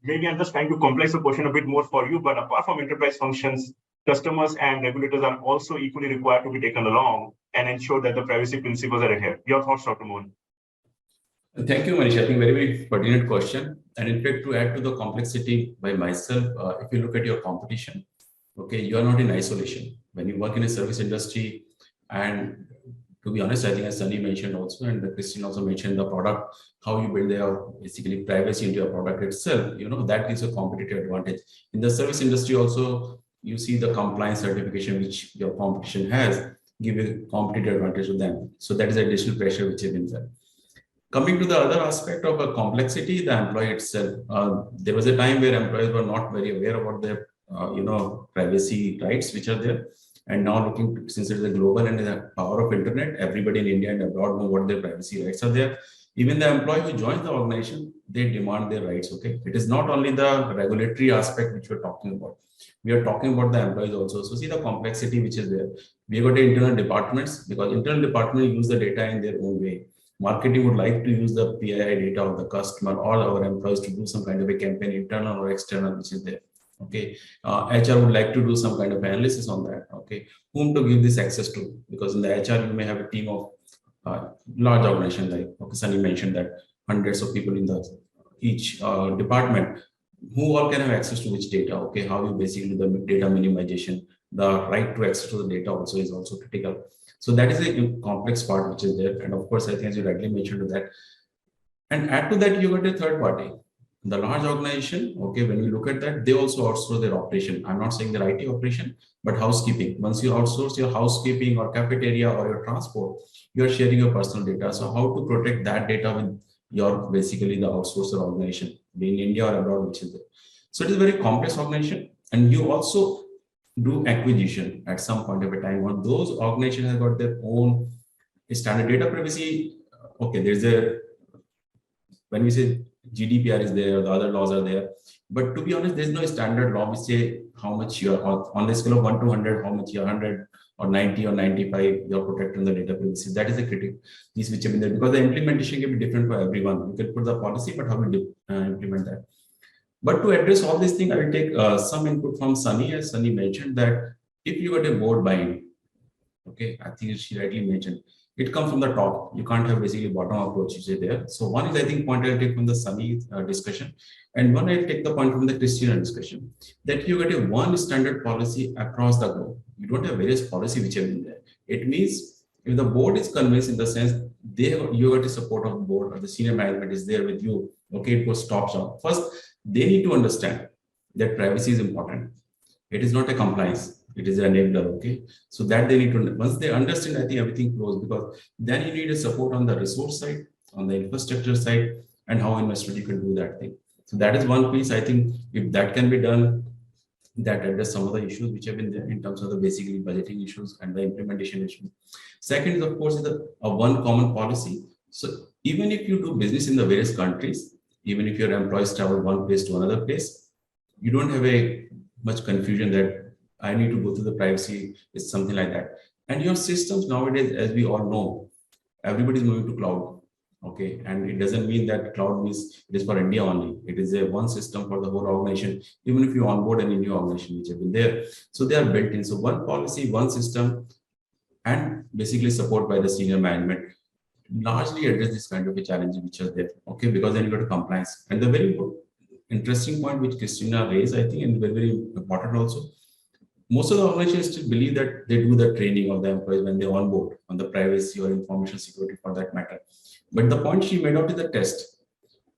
maybe I'm just trying to complex the question a bit more for you, but apart from enterprise functions, customers and regulators are also equally required to be taken along and ensure that the privacy principles are adhered. Your thoughts, Dr. Mohan? Thank you, Manish. I think very, very pertinent question. And in fact, to add to the complexity by myself, if you look at your competition, okay, you are not in isolation. When you work in a service industry and to be honest, I think as Sunny mentioned also, and Christine also mentioned the product, how you build their basically privacy into your product itself, that gives a competitive advantage. In the service industry also, you see the compliance certification which your competition has, give a competitive advantage to them. So that is additional pressure which is in there. Coming to the other aspect of a complexity, the employee itself. There was a time where employees were not very aware about their, privacy rights which are there. And now looking, since it is a global and the power of internet, everybody in India and abroad know what their privacy rights are there. Even the employee who joins the organization, they demand their rights, okay? It is not only the regulatory aspect which we're talking about. We are talking about the employees also. So see the complexity which is there. We have got internal departments, because internal departments use the data in their own way. Marketing would like to use the PII data of the customer or our employees to do some kind of a campaign, internal or external, which is there. Okay, HR would like to do some kind of analysis on that. Okay, whom to give this access to? Because in the HR you may have a team of large organization, like Sunny mentioned that hundreds of people in the each department, who all can have access to which data. Okay, how you basically do the data minimization, the right to access to the data also is also critical. So that is a complex part which is there. And of course, I think as you rightly mentioned to that, and add to that, you got a third party. The large organization, okay, when we look at that, they also outsource their operation. I'm not saying their IT operation, but housekeeping. Once you outsource your housekeeping or cafeteria or your transport, you're sharing your personal data. So how to protect that data with your basically the outsourcer organization, be in India or abroad, which is there. So it is a very complex organization. And you also do acquisition at some point of a time. When those organizations have got their own standard data privacy, okay, there's a, when we say GDPR is there, the other laws are there, but to be honest, there's no standard law which say how much you are on the scale of 1 to 100, how much you're 100 or 90 or 95, you're protecting the data privacy. That is a critic piece which have been there, because the implementation can be different for everyone. You can put the policy, but how to implement that. But to address all these things, I will take some input from Sunny. As Sunny mentioned that if you got a board buying, okay, I think she rightly mentioned, it comes from the top. You can't have basically bottom approach which is there. So one is, I think, point I'll take from the Sunny discussion, and one I'll take the point from the Christina discussion, that you get a one standard policy across the globe. You don't have various policy which have been there. It means if the board is convinced in the sense you got the support of the board or the senior management is there with you, okay, it goes top down. First, they need to understand that privacy is important. It is not a compliance. It is an enabler, okay? So that they need to, once they understand, I think everything flows, because then you need a support on the resource side, on the infrastructure side, and how investment you can do that thing. So that is one piece. I think if that can be done, that address some of the issues which have been there in terms of the basically budgeting issues and the implementation issues. Second is, of course, is a one common policy. So even if you do business in the various countries, even if your employees travel one place to another place, you don't have a much confusion that I need to go through the privacy, is something like that. And your systems nowadays, as we all know, everybody's moving to cloud. Okay, and it doesn't mean that cloud means it is for India only. It is a one system for the whole organization, even if you onboard any new organization which have been there. So they are built in. So one policy, one system, and basically support by the senior management largely address this kind of a challenge which are there. Okay, because then you got a compliance. And the very interesting point which Christina raised, I think, and very, very important also, most of the organizations still believe that they do the training of the employees when they onboard on the privacy or information security for that matter. But the point she made out is the test.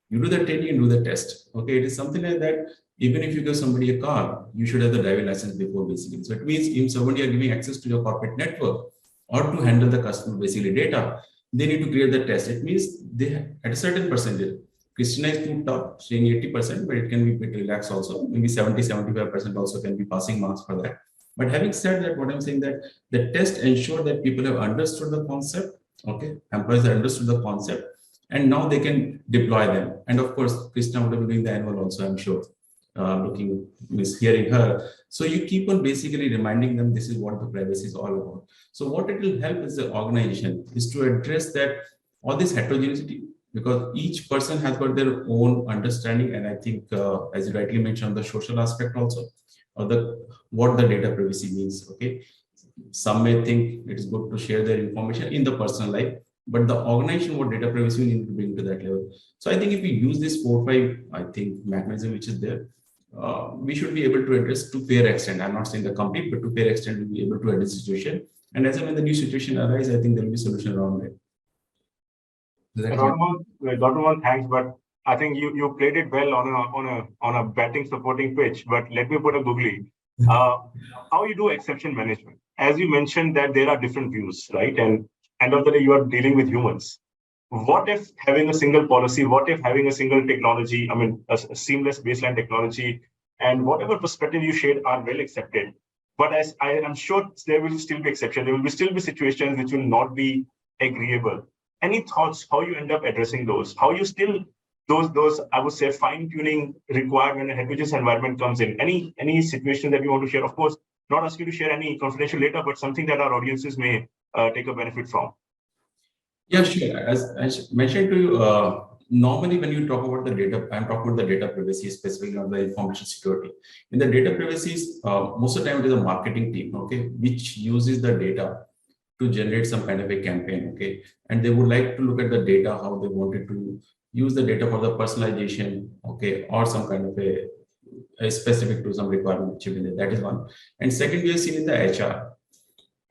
You do the training and do the test. Okay, it is something like that. Even if you give somebody a car, you should have the driving license before basically. So it means if somebody are giving access to your corporate network or to handle the customer basically data, they need to clear the test. It means they at a certain percentage. Christina is too tough, saying 80%, but it can be a bit relaxed also. Maybe 70-75% also can be passing marks for that. But having said that, what I'm saying that the test ensure that people have understood the concept. Okay, employees have understood the concept, and now they can deploy them. And of course, Christina would have been doing the annual also, I'm sure. Hearing her. So you keep on basically reminding them this is what the privacy is all about. So what it will help as an organization is to address that all this heterogeneity, because each person has got their own understanding. And I think, as you rightly mentioned, the social aspect also, or what the data privacy means. Okay, some may think it is good to share their information in the personal life, but the organization, what data privacy we need to bring to that level. So I think if we use this 4 or 5, I think mechanism which is there, we should be able to address to fair extent. I'm not saying the complete, but to fair extent we'll be able to address the situation And as and when the new situation arises, I think there will be solution around it. Dr. Mohan, thanks, but I think you played it well on a batting supporting pitch. But let me put a googly. How you do exception management? As you mentioned that there are different views, right? And end of the day, you are dealing with humans. What if having a single policy? What if having a single technology? I mean, a seamless baseline technology, and whatever perspective you shared are well accepted. But as I am sure there will still be exceptions. There will still be situations which will not be agreeable. Any thoughts how you end up addressing those? How you still those I would say fine tuning required when a heterogeneous environment comes in? Any situation that you want to share? Of course, not ask you to share any confidential data, but something that our audiences may take a benefit from. Yeah, sure. As I mentioned to you, normally when you talk about the data, I'm talking about the data privacy, specifically on the information security. In the data privacy, most of the time it is a marketing team, okay, which uses the data to generate some kind of a campaign, okay, and they would like to look at the data, how they wanted to use the data for the personalization, okay, or some kind of a specific to some requirement. That is one. And second, we have seen in the HR.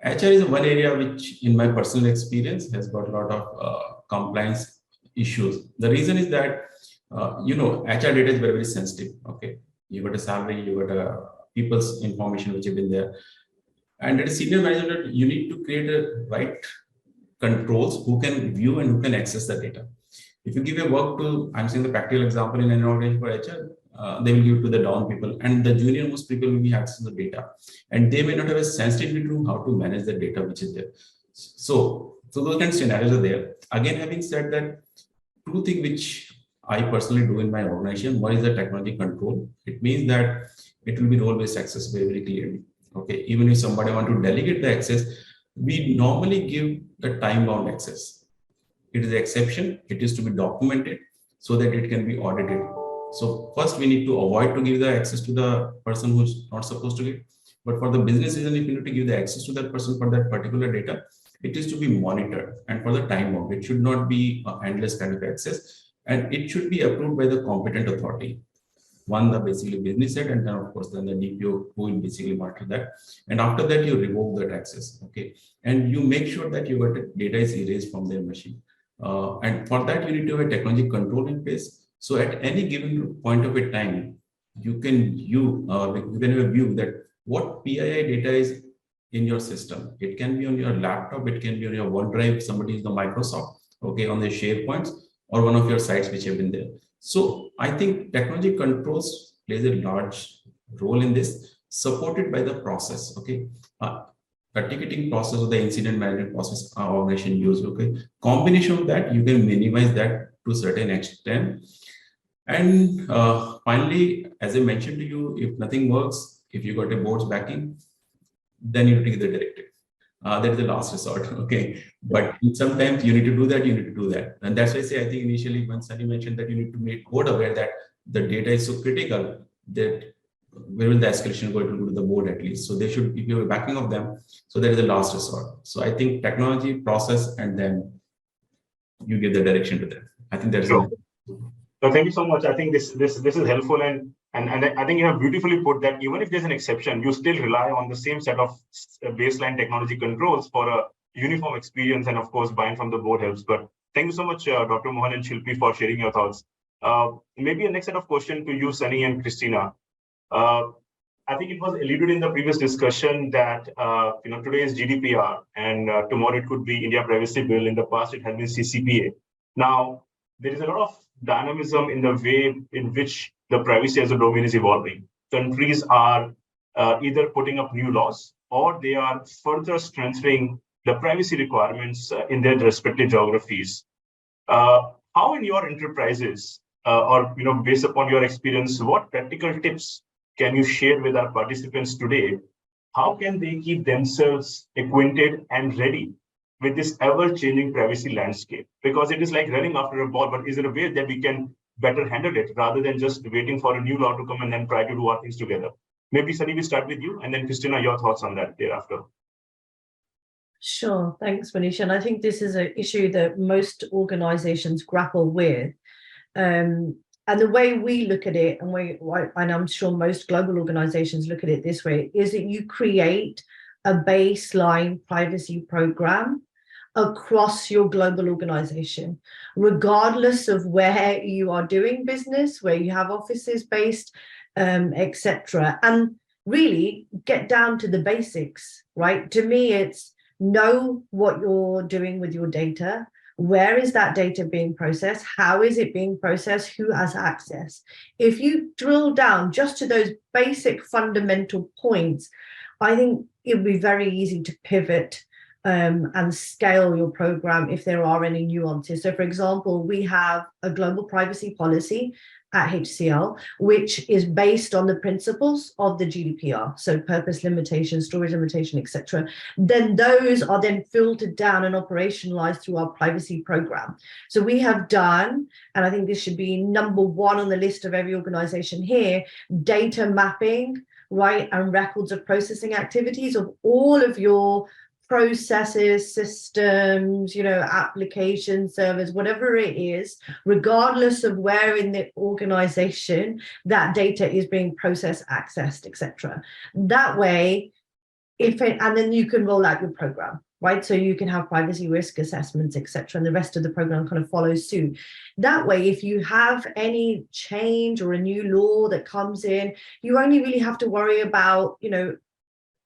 HR is one area which, in my personal experience, has got a lot of compliance issues. The reason is that, HR data is very, very sensitive. Okay, you got a salary, you got a people's information which have been there, and at a senior manager, you need to create a right controls who can view and who can access the data. If you give a work to, I'm saying the practical example in an organization for HR, they will give to the down people, and the junior most people will be accessing the data, and they may not have a sensitivity to how to manage the data which is there. So those kind of scenarios are there. Again, having said that, two things which I personally do in my organization. One is the technology control. It means that it will be role-based access very, very clearly. Okay, even if somebody want to delegate the access, we normally give the time-bound access. It is an exception. It is to be documented so that it can be audited. So first, we need to avoid to give the access to the person who's not supposed to give. But for the business reason, if you need to give the access to that person for that particular data, it is to be monitored and for the time bound. It should not be an endless kind of access, and it should be approved by the competent authority. One, the basically business head, and then of course then the DPO who will basically monitor that. And after that, you revoke that access. Okay, and you make sure that your data is erased from their machine. And for that, you need to have a technology control in place. So at any given point of a time, you can have a view that what PII data is in your system. It can be on your laptop, it can be on your OneDrive, somebody is the Microsoft, okay, on the SharePoints, or one of your sites which have been there. So I think technology controls plays a large role in this, supported by the process. Okay, the ticketing process or the incident management process our organization use. Okay, combination of that, you can minimize that to a certain extent. And finally, as I mentioned to you, if nothing works, if you got a board's backing, then you take the directive. That is the last resort. Okay, but sometimes you need to do that. You need to do that, and that's why I say I think initially when Sunny mentioned that you need to make board aware that the data is so critical that where will the escalation go to the board at least. So they should, if you have a backing of them, so that is the last resort. So I think technology, process, and then you give the direction to them. I think that's sure. So thank you so much. I think this is helpful, and I think you have beautifully put that even if there's an exception, you still rely on the same set of baseline technology controls for a uniform experience, and of course buying from the board helps. But thank you so much, Dr. Mohan and Shilpi, for sharing your thoughts. Maybe a next set of questions to you, Sunny and Christina. I think it was alluded in the previous discussion that today is GDPR, and tomorrow it could be India Privacy Bill. In the past, it has been CCPA. Now there is a lot of dynamism in the way in which the privacy as a domain is evolving. Countries are either putting up new laws or they are further strengthening the privacy requirements in their respective geographies. How in your enterprises, or based upon your experience, what practical tips can you share with our participants today? How can they keep themselves acquainted and ready with this ever-changing privacy landscape? Because it is like running after a ball, but is there a way that we can better handle it rather than just waiting for a new law to come and then try to do our things together? Maybe Sunny, we start with you, and then Christina, your thoughts on that thereafter. Sure, thanks, Manish. And I think this is an issue that most organizations grapple with. And the way we look at it, and I'm sure most global organizations look at it this way, is that you create a baseline privacy program across your global organization, regardless of where you are doing business, where you have offices based, etc. And really get down to the basics, right? To me, it's know what you're doing with your data. Where is that data being processed? How is it being processed? Who has access? If you drill down just to those basic fundamental points, I think it would be very easy to pivot and scale your program if there are any nuances. So for example, we have a global privacy policy at HCL, which is based on the principles of the GDPR. So purpose limitation, storage limitation, etc. Then those are then filtered down and operationalized through our privacy program. So we have done, and I think this should be number one on the list of every organization here, data mapping, right, and records of processing activities of all of your processes, systems, application servers, whatever it is, regardless of where in the organization that data is being processed, accessed, etc. That way, and then you can roll out your program, right? So you can have privacy risk assessments, etc., and the rest of the program kind of follows suit. That way, if you have any change or a new law that comes in, you only really have to worry about,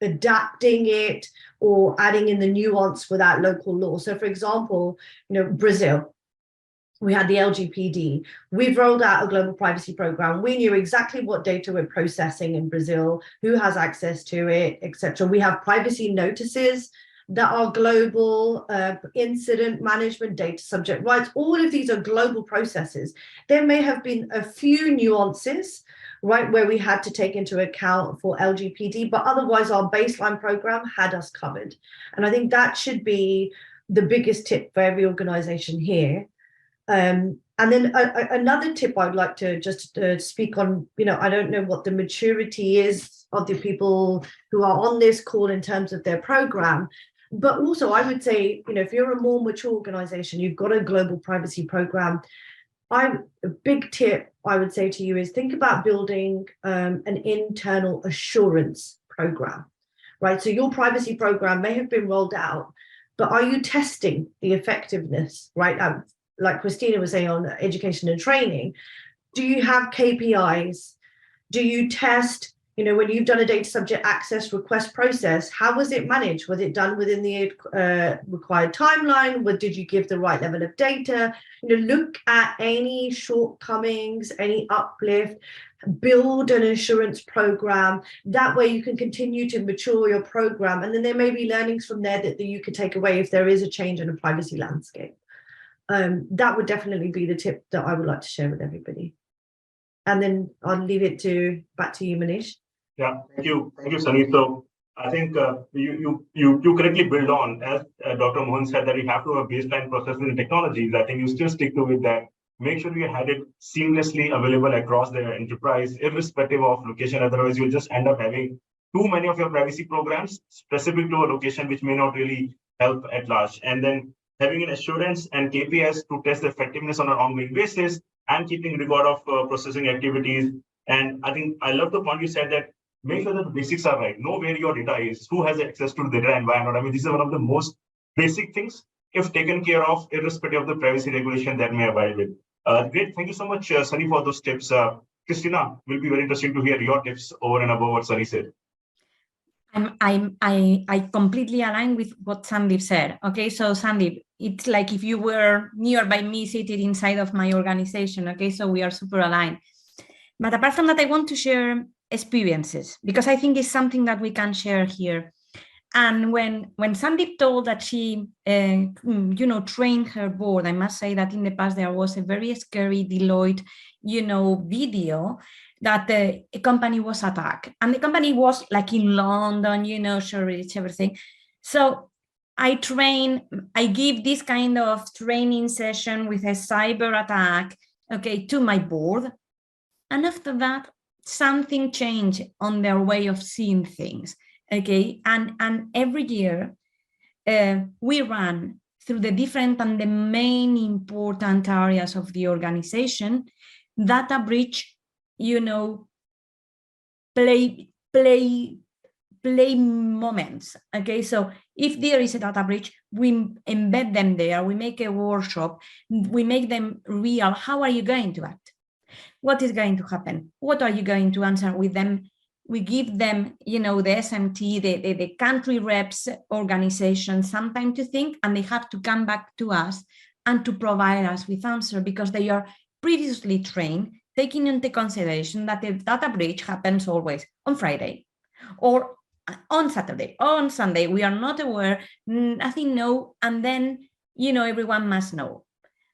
adapting it or adding in the nuance for that local law. So for example, Brazil, we had the LGPD. We've rolled out a global privacy program. We knew exactly what data we're processing in Brazil, who has access to it, etc. We have privacy notices that are global, incident management, data subject rights. All of these are global processes. There may have been a few nuances, right, where we had to take into account for LGPD, but otherwise our baseline program had us covered. And I think that should be the biggest tip for every organization here. And then another tip I'd like to just speak on, I don't know what the maturity is of the people who are on this call in terms of their program, but also I would say, if you're a more mature organization, you've got a global privacy program, a big tip I would say to you is think about building an internal assurance program, right? So your privacy program may have been rolled out, but are you testing the effectiveness, right? Like Christina was saying on education and training, do you have KPIs? Do you test, when you've done a data subject access request process, how was it managed? Was it done within the required timeline? Did you give the right level of data? Look at any shortcomings, any uplift, build an assurance program. That way you can continue to mature your program. And then there may be learnings from there that you could take away if there is a change in a privacy landscape. That would definitely be the tip that I would like to share with everybody. And then I'll leave it back to you, Manish. Yeah, thank you, Sunny. So I think you correctly build on, as Dr. Mohan said, that you have to have baseline processes and technologies. I think you still stick to it that make sure you had it seamlessly available across the enterprise, irrespective of location. Otherwise, you'll just end up having too many of your privacy programs specific to a location, which may not really help at large. And then having an assurance and KPIs to test the effectiveness on an ongoing basis and keeping record of processing activities. And I think I love the point you said that make sure that the basics are right. Know where your data is, who has access to the data environment. I mean, this is one of the most basic things, if taken care of, irrespective of the privacy regulation that may abide with. Great. Thank you so much, Sunny, for those tips. Christina, will be very interesting to hear your tips over and above what Sunny said. I completely align with what Sandeep said. Okay, so Sandeep, it's like if you were nearby me, seated inside of my organization. Okay, so we are super aligned. But apart from that, I want to share experiences because I think it's something that we can share here. And when Sandeep told that she, trained her board, I must say that in the past there was a very scary Deloitte, video that a company was attacked, and the company was like in London, sure, it's everything. So I give this kind of training session with a cyber attack, okay, to my board, and after that, something changed on their way of seeing things. Okay, and every year we run through the different and the main important areas of the organization, data breach, play play moments. Okay, so if there is a data breach, we embed them there, we make a workshop, we make them real. How are you going to act? What is going to happen? What are you going to answer with them? We give them, you know, the SMT, the country reps organization some time to think, and they have to come back to us and to provide us with answer, because they are previously trained, taking into consideration that the data breach happens always on Friday or on Saturday or on Sunday. We are not aware, nothing know, and then, you know, everyone must know.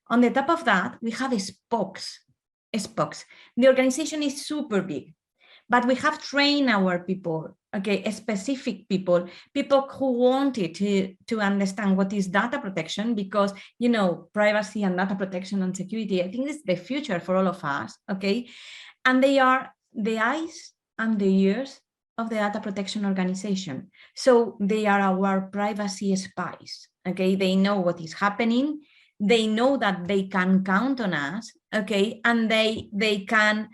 On the top of that, we have a spokes. The organization is super big, but we have trained our people, okay, specific people who wanted to understand what is data protection, because, you know, privacy and data protection and security, I think it's the future for all of us, okay? And they are the eyes and the ears of the data protection organization. So they are our privacy spies, okay? They know what is happening. They know that they can count on us, okay? And they can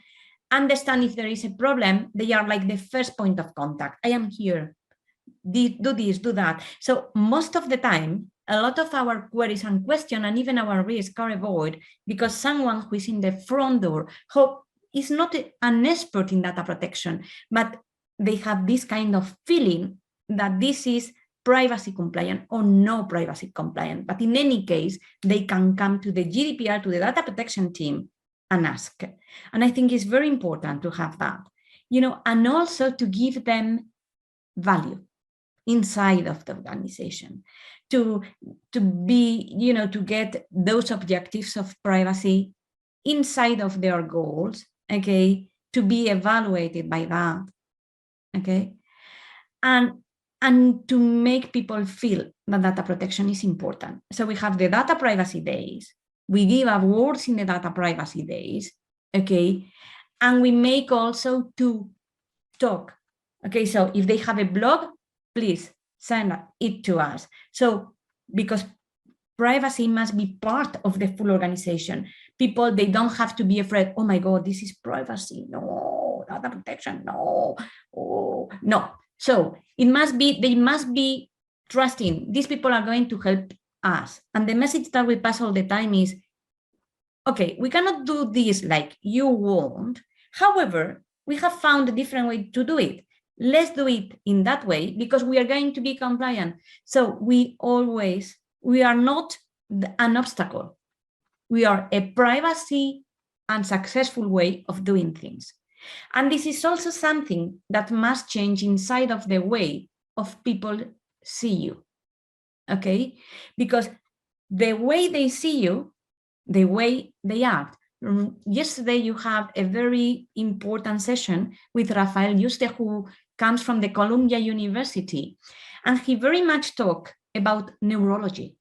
understand if there is a problem. They are like the first point of contact. I am here, do this, do that. So most of the time, a lot of our queries and questions and even our risks are avoided because someone who is in the front door, who is not an expert in data protection, but they have this kind of feeling that this is privacy compliant or no privacy compliant. But in any case, they can come to the GDPR, to the data protection team and ask. And I think it's very important to have that, you know, and also to give them value inside of the organization, to be, you know, to get those objectives of privacy inside of their goals, okay, to be evaluated by that, okay, and to make people feel that data protection is important. So we have the data privacy days. We give awards in the data privacy days, okay? And we make also to talk, okay? So if they have a blog, please send it to us. So because privacy must be part of the full organization. People, they don't have to be afraid, oh my God, this is privacy. No, data protection, no, oh, no. So it must be, they must be trusting. These people are going to help us. And the message that we pass all the time is, okay, we cannot do this like you want. However, we have found a different way to do it. Let's do it in that way because we are going to be compliant. So we are not an obstacle. We are a privacy and successful way of doing things. And this is also something that must change inside of the way of people see you, okay? Because the way they see you, the way they act. Yesterday, you have a very important session with Rafael Yuste, who comes from the Columbia University. And he very much talked about neurology,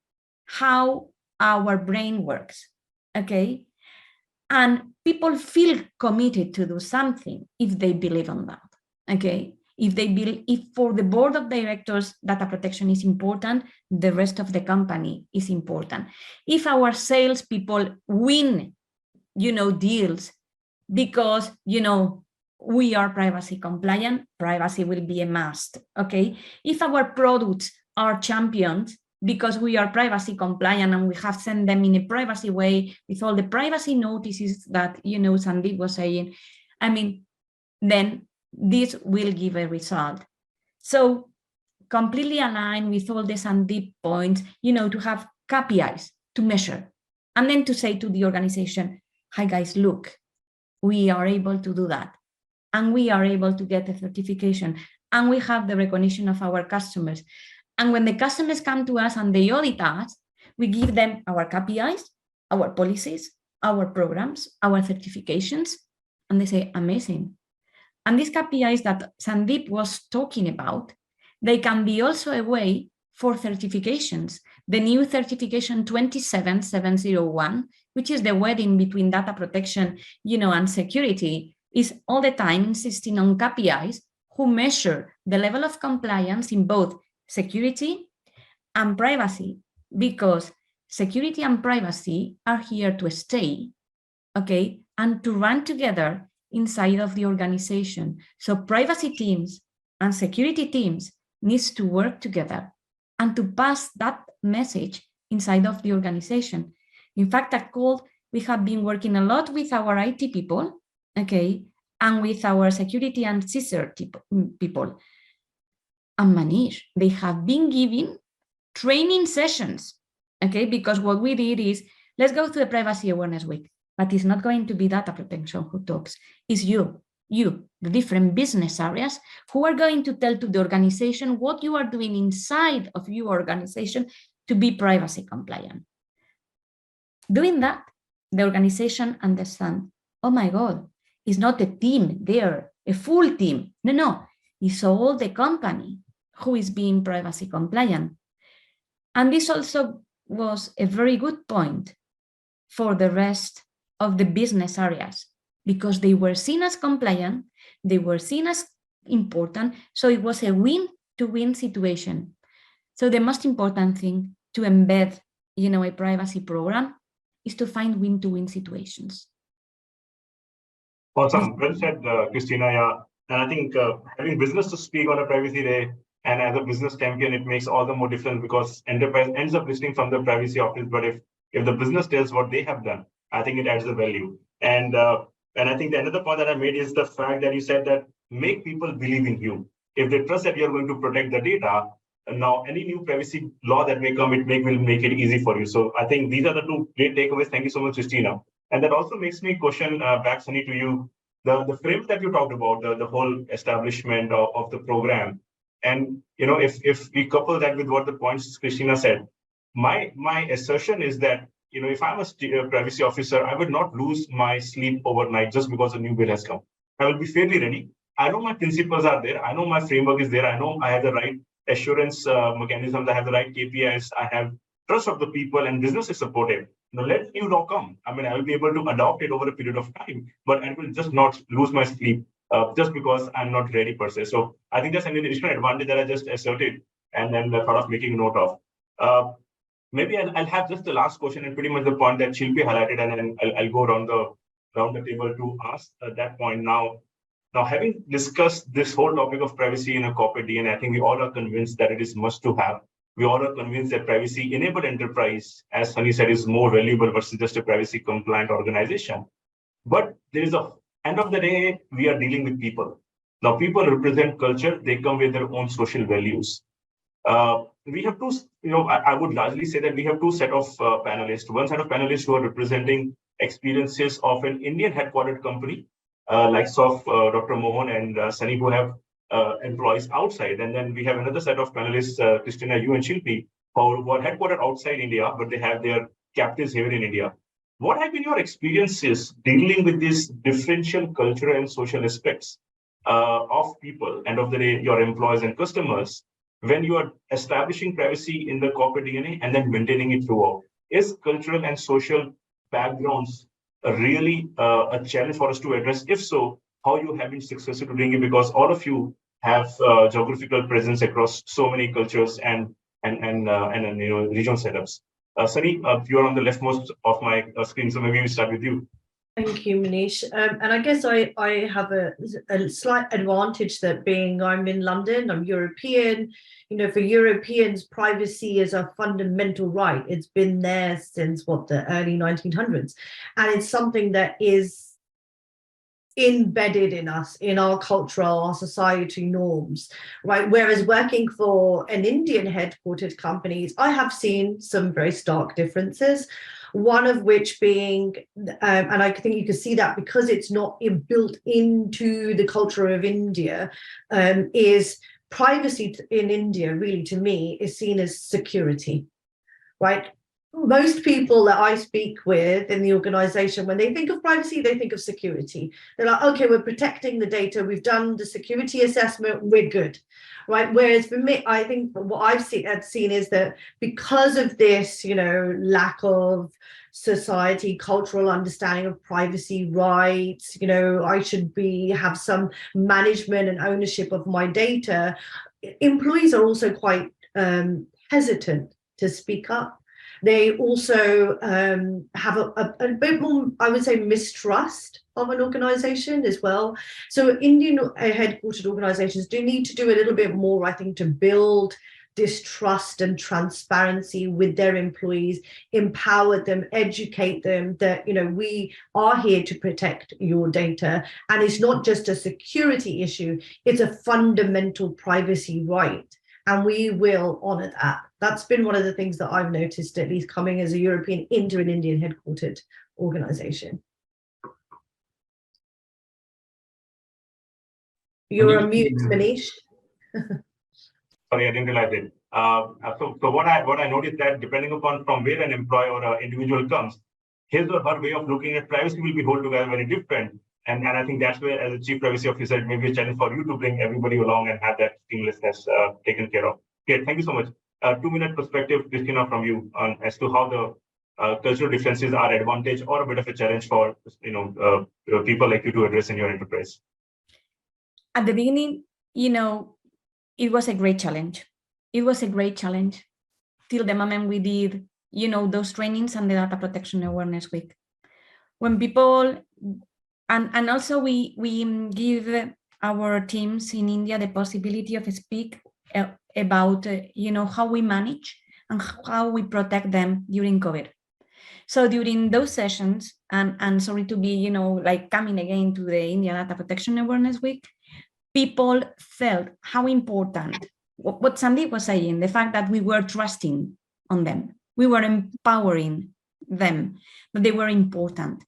how our brain works, okay? And people feel committed to do something if they believe on that, okay? If they believe, if for the board of directors, data protection is important, the rest of the company is important. If our salespeople win, you know, deals because, you know, we are privacy compliant, privacy will be a must, okay? If our products are champions because we are privacy compliant and we have sent them in a privacy way with all the privacy notices that, you know, Sandeep was saying, I mean, then this will give a result. So completely aligned with all the Sandeep points, you know, to have KPIs to measure and then to say to the organization, hi guys, look, we are able to do that. And we are able to get a certification and we have the recognition of our customers. And when the customers come to us and they audit us, we give them our KPIs, our policies, our programs, our certifications, and they say, amazing. And these KPIs that Sandeep was talking about, they can be also a way for certifications. The new certification 27701, which is the wedding between data protection, you know, and security, is all the time insisting on KPIs who measure the level of compliance in both security and privacy, because security and privacy are here to stay, okay, and to run together inside of the organization. So privacy teams and security teams needs to work together and to pass that message inside of the organization. In fact, at Colt, we have been working a lot with our IT people, okay, and with our security and CISR people. And Manish, they have been giving training sessions, okay, because what we did is, let's go to the Privacy Awareness Week, but it's not going to be data protection who talks, it's you, the different business areas who are going to tell to the organization what you are doing inside of your organization to be privacy compliant. Doing that, the organization understands, oh my God, it's not a team there, a full team. No, it's all the company who is being privacy compliant. And this also was a very good point for the rest of the business areas, because they were seen as compliant, they were seen as important, so it was a win-to-win situation. So the most important thing to embed, a privacy program is to find win-to-win situations. Awesome. Well said, Christina. Yeah. And I think having business to speak on a privacy day and as a business champion, it makes all the more difference because enterprise ends up listening from the privacy office. But if the business tells what they have done, I think it adds the value. And I think the another point that I made is the fact that you said that make people believe in you. If they trust that you're going to protect the data, now any new privacy law that may come, will make it easy for you. So I think these are the two great takeaways. Thank you so much, Christina. And that also makes me question back, Sunny, to you, the frame that you talked about, the whole establishment of the program. And if we couple that with what the points Christina said, my assertion is that if I'm a privacy officer, I would not lose my sleep overnight just because a new bill has come. I will be fairly ready. I know my principles are there. I know my framework is there. I know I have the right assurance mechanisms. I have the right KPIs. I have trust of the people, and business is supportive. Let new law come. I mean, I will be able to adopt it over a period of time, but I will just not lose my sleep just because I'm not ready per se. So I think that's an additional advantage that I just asserted and then thought of making note of. Maybe I'll have just the last question and pretty much the point that Shilpi highlighted, and then I'll go around the table to ask that point now. Now, having discussed this whole topic of privacy in a corporate DNA, I think we all are convinced that it is must to have. We all are convinced that privacy-enabled enterprise, as Sunny said, is more valuable versus just a privacy-compliant organization. But there is end of the day, we are dealing with people. Now, people represent culture. They come with their own social values. We have two, I would largely say that we have two set of panelists. One set of panelists who are representing experiences of an Indian headquartered company, likes of Dr. Mohan and Sunny, who have employees outside. And then we have another set of panelists, Christina, you and Shilpi, who are headquartered outside India, but they have their captives here in India. What have been your experiences dealing with these differential cultural and social aspects of people, end of the day, your employees and customers, when you are establishing privacy in the corporate DNA and then maintaining it throughout? Is cultural and social backgrounds really a challenge for us to address? If so, how you have been successful doing it? Because all of you have geographical presence across so many cultures and regional setups. Sunny, you're on the leftmost of my screen, so maybe we start with you. Thank you, Manish. And I guess I have a slight advantage that being I'm in London, I'm European. For Europeans, privacy is a fundamental right. It's been there since the early 1900s. And it's something that is embedded in us, in our cultural, our society norms, right? Whereas working for an Indian headquartered companies, I have seen some very stark differences. One of which being, and I think you can see that because it's not built into the culture of India, is privacy in India, really, to me, is seen as security, right? Most people that I speak with in the organization, when they think of privacy, they think of security. They're like, okay, we're protecting the data. We've done the security assessment. We're good, right? Whereas for me, I think what I've seen is that because of this, lack of society, cultural understanding of privacy rights, I should have some management and ownership of my data. Employees are also quite hesitant to speak up, They also have a bit more, I would say, mistrust of an organization as well. So Indian headquartered organizations do need to do a little bit more, I think, to build distrust and transparency with their employees, empower them, educate them that, you know, we are here to protect your data. And it's not just a security issue, it's a fundamental privacy right. And we will honor that. That's been one of the things that I've noticed, at least coming as a European into an Indian headquartered organization. You're on mute, Manish. Sorry, I didn't realize it. So what I noticed that depending upon from where an employee or an individual comes, his or her way of looking at privacy will be altogether very different. And I think that's where, as a chief privacy officer, it may be a challenge for you to bring everybody along and have that seamlessness taken care of. Okay, thank you so much. 2-minute perspective, Christina, from you on as to how the cultural differences are advantage or a bit of a challenge for people like you to address in your enterprise. At the beginning, it was a great challenge. It was a great challenge till the moment we did, those trainings and the Data Protection Awareness Week. When people, and also we give our teams in India the possibility of speak about, how we manage and how we protect them during COVID. So during those sessions, and sorry to be, coming again to the India Data Protection Awareness Week, people felt how important what Sandeep was saying, the fact that we were trusting on them, we were empowering them, that they were important.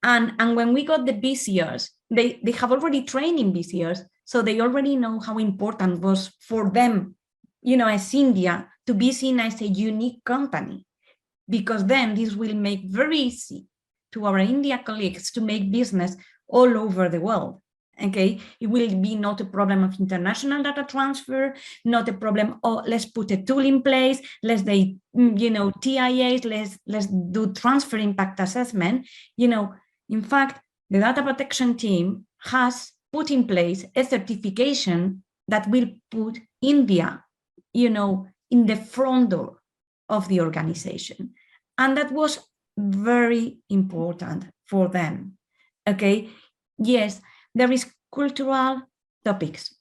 And when we got the BCRs, they have already trained in BCRs, so they already know how important it was for them, as India, to be seen as a unique company, because then this will make very easy to our India colleagues to make business all over the world. Okay, it will be not a problem of international data transfer, not a problem, oh, let's put a tool in place, let's TIAs, let's do transfer impact assessment. In fact, the data protection team has put in place a certification that will put India, in the front door of the organization. And that was very important for them. Okay, yes, there is cultural topics.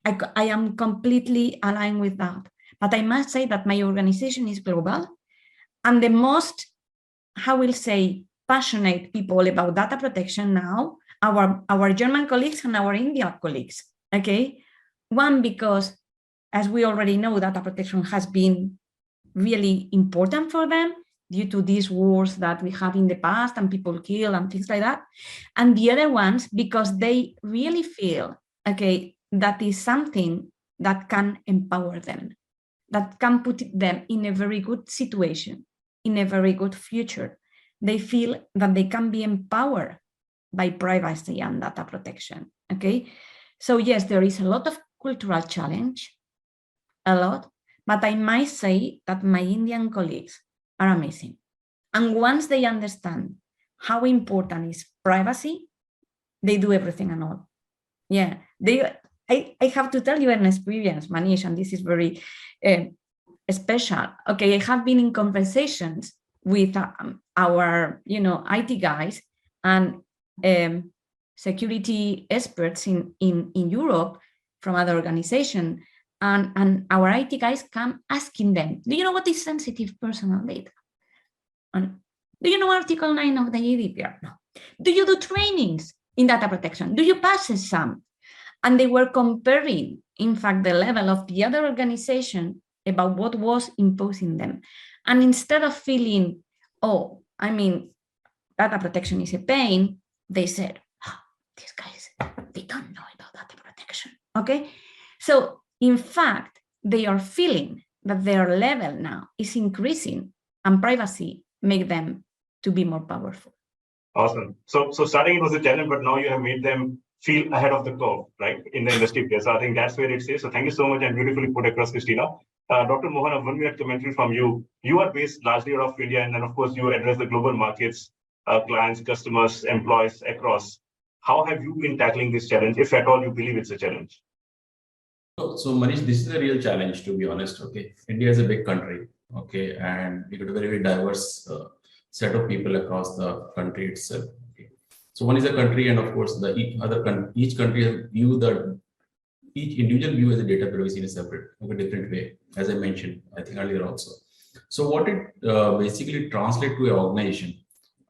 I am completely aligned with that. But I must say that my organization is global. And the most, how will say, passionate people about data protection now, our German colleagues and our Indian colleagues. Okay. One, because as we already know, data protection has been really important for them due to these wars that we have in the past and people kill and things like that. And the other ones, because they really feel, okay, that is something that can empower them, that can put them in a very good situation, in a very good future. They feel that they can be empowered by privacy and data protection, okay? So yes, there is a lot of cultural challenge, a lot, but I might say that my Indian colleagues are amazing. And once they understand how important is privacy, they do everything and all. Yeah, I have to tell you an experience, Manish, and this is very special. Okay, I have been in conversations with our, IT guys and security experts in Europe from other organizations. And our IT guys come asking them, do you know what is sensitive personal data? And do you know Article 9 of the GDPR? No. Do you do trainings in data protection? Do you pass some? And they were comparing, in fact, the level of the other organization about what was imposing them. And instead of feeling, oh, data protection is a pain, they said, these guys, they don't know about data protection, okay? So in fact, they are feeling that their level now is increasing and privacy make them to be more powerful. Awesome. So starting it was a challenge, but now you have made them feel ahead of the curve, right, in the industry. So I think that's where it says. So thank you so much and beautifully put across, Christina. Dr. Mohan, a 1-minute commentary from you. You are based largely out of India, and then of course you address the global markets, clients, customers, employees across. How have you been tackling this challenge, if at all you believe it's a challenge? So Manish, this is a real challenge, to be honest. Okay, India is a big country, Okay, and we got a very, very diverse set of people across the country itself. Okay. So one is a country, and of course, each country has each individual view as a data privacy in a separate, different way, as I mentioned, I think earlier also. So what it basically translates to an organization,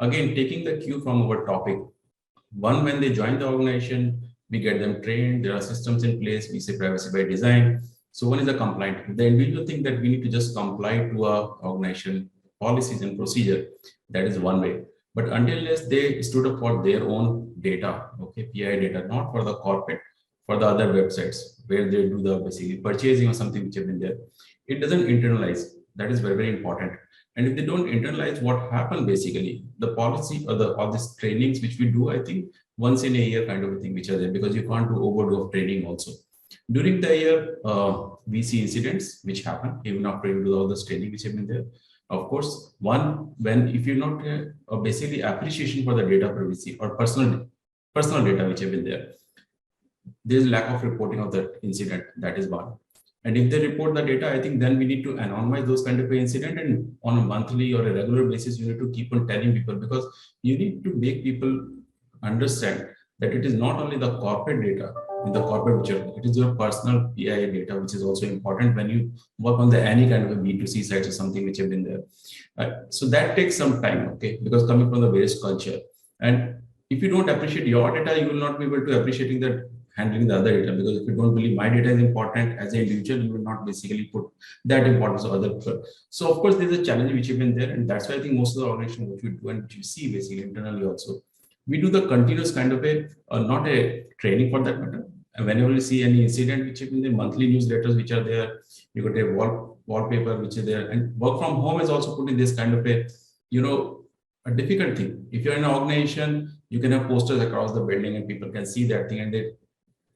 again, taking the cue from our topic, one, when they join the organization, we get them trained, there are systems in place, we say privacy by design. So one is a compliant. The individual think that we need to just comply to our organization policies and procedure, that is one way. But until they stood up for their own data, okay, PI data, not for the corporate, for the other websites where they do the basically purchasing or something which have been there, it doesn't internalize. That is very, very important. And if they don't internalize what happened, basically the policy or all these trainings which we do, I think once in a year kind of a thing which are there, because you can't do overdo of training also. During the year, we see incidents which happen even after you do all this training which have been there. Of course, one, when if you're not basically appreciation for the data privacy or personal data which have been there, there's lack of reporting of that incident. That is one. And if they report the data, I think then we need to anonymize those kind of incident, and on a monthly or a regular basis, you need to keep on telling people, because you need to make people understand that it is not only the corporate data in the corporate picture, it is your personal PII data, which is also important when you work on any kind of a B2C sites or something which have been there. So that takes some time, okay, because coming from the various culture. And if you don't appreciate your data, you will not be able to appreciating that handling the other data, because if you don't believe my data is important as an individual, you will not basically put that importance of other people. So of course, there's a challenge which has been there, and that's why I think most of the organization which we do and which you see basically internally also, we do the continuous kind of a not a training for that matter. And whenever you see any incident which is in the monthly newsletters which are there, you got a wallpaper which is there, and work from home is also put in this kind of a a difficult thing. If you're in an organization, you can have posters across the building and people can see that thing and they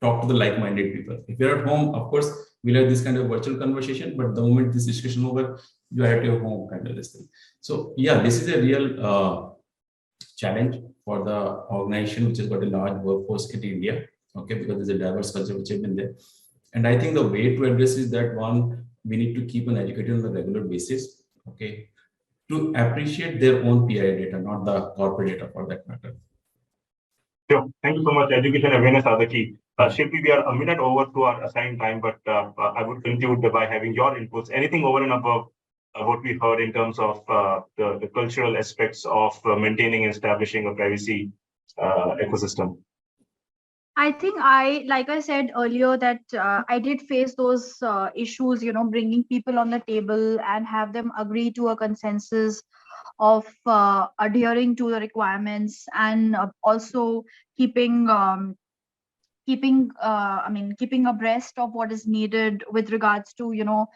talk to the like-minded people. If you're at home, of course, we'll have this kind of virtual conversation, but the moment this discussion over, you are at your home kind of this thing. So yeah, this is a real challenge for the organization which has got a large workforce in India, okay, because there's a diverse culture which has been there. And I think the way to address is that one, we need to keep on educating on a regular basis, okay, to appreciate their own PI data, not the corporate data for that matter. Sure. Thank you so much. Education awareness are the key. Shilpi, we are a minute over to our assigned time, but I would conclude by having your inputs. Anything over and above what we heard in terms of the cultural aspects of maintaining and establishing a privacy ecosystem? I think like I said earlier, that I did face those issues, bringing people on the table and have them agree to a consensus of adhering to the requirements, and also keeping abreast of what is needed with regards to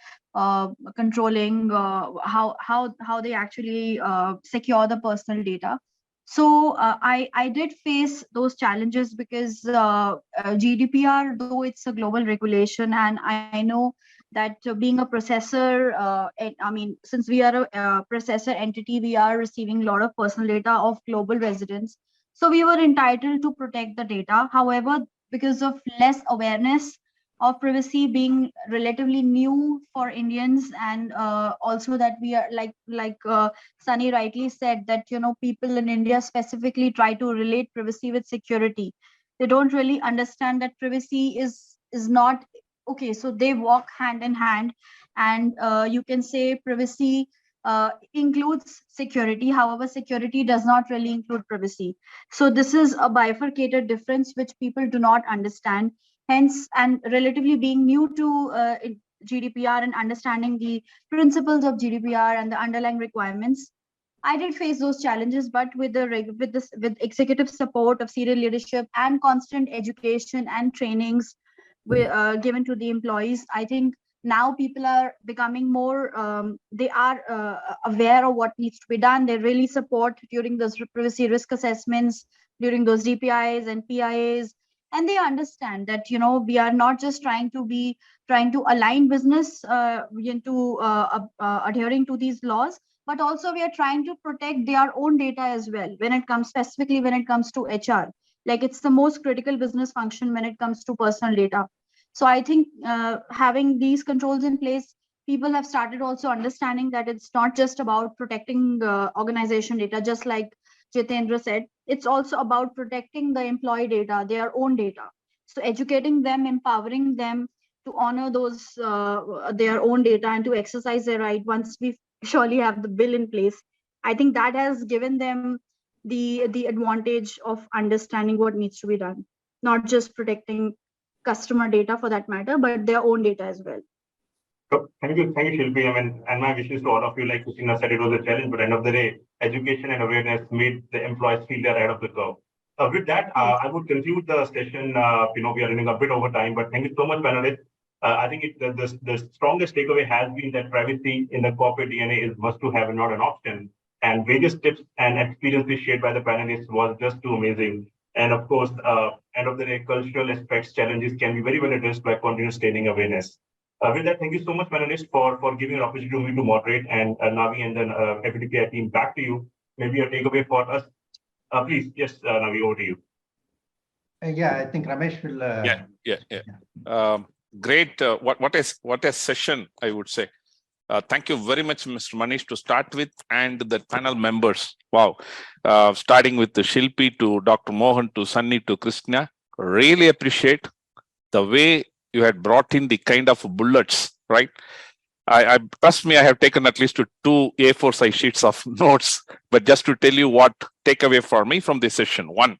controlling how they actually secure the personal data. So I did face those challenges because GDPR, though it's a global regulation, and I know that being a processor, since we are a processor entity, we are receiving a lot of personal data of global residents. So we were entitled to protect the data. However, because of less awareness of privacy being relatively new for Indians, and also that we are like Sunny rightly said, that people in India specifically try to relate privacy with security. They don't really understand that privacy is not okay. So they walk hand in hand, and you can say privacy includes security. However, security does not really include privacy. So this is a bifurcated difference which people do not understand. Hence, and relatively being new to GDPR and understanding the principles of GDPR and the underlying requirements, I did face those challenges, but with executive support of senior leadership and constant education and trainings given to the employees, I think now people are becoming more, they are aware of what needs to be done. They really support during those privacy risk assessments, during those DPIs and PIAs. And they understand that, we are not just trying to align business into adhering to these laws, but also we are trying to protect their own data as well. Specifically when it comes to HR, like it's the most critical business function when it comes to personal data. So I think having these controls in place people have started also understanding that it's not just about protecting organization data, just like Jitendra said, it's also about protecting the employee data, their own data. So educating them, empowering them to honor those their own data and to exercise their right once we surely have the bill in place. I think that has given them the advantage of understanding what needs to be done, not just protecting customer data for that matter, but their own data as well. So thank you, Shilpi. I mean, and my wishes to all of you, like Christina said, it was a challenge, but end of the day, education and awareness made the employees feel they're ahead of the curve. With that, I would conclude the session. We are running a bit over time, but thank you so much, panelists. I think the strongest takeaway has been that privacy in the corporate DNA is must to have and not an option. And various tips and experiences shared by the panelists was just too amazing. And of course, end of the day, cultural aspects, challenges can be very well addressed by continuous training awareness. With that, thank you so much, panelists, for giving an opportunity to me to moderate. And Navi and then FDPI team, back to you. Maybe a takeaway for us. Please, yes, Navi, over to you. Yeah, I think Ramesh will. Great. What a session, I would say. Thank you very much, Mr. Manish, to start with, and the panel members. Wow. Starting with the Shilpi to Dr. Mohan to Sunny to Christina. Really appreciate the way you had brought in the kind of bullets, right? I trust me, I have taken at least 2 A4 size sheets of notes, but just to tell you what takeaway for me from this session. 1,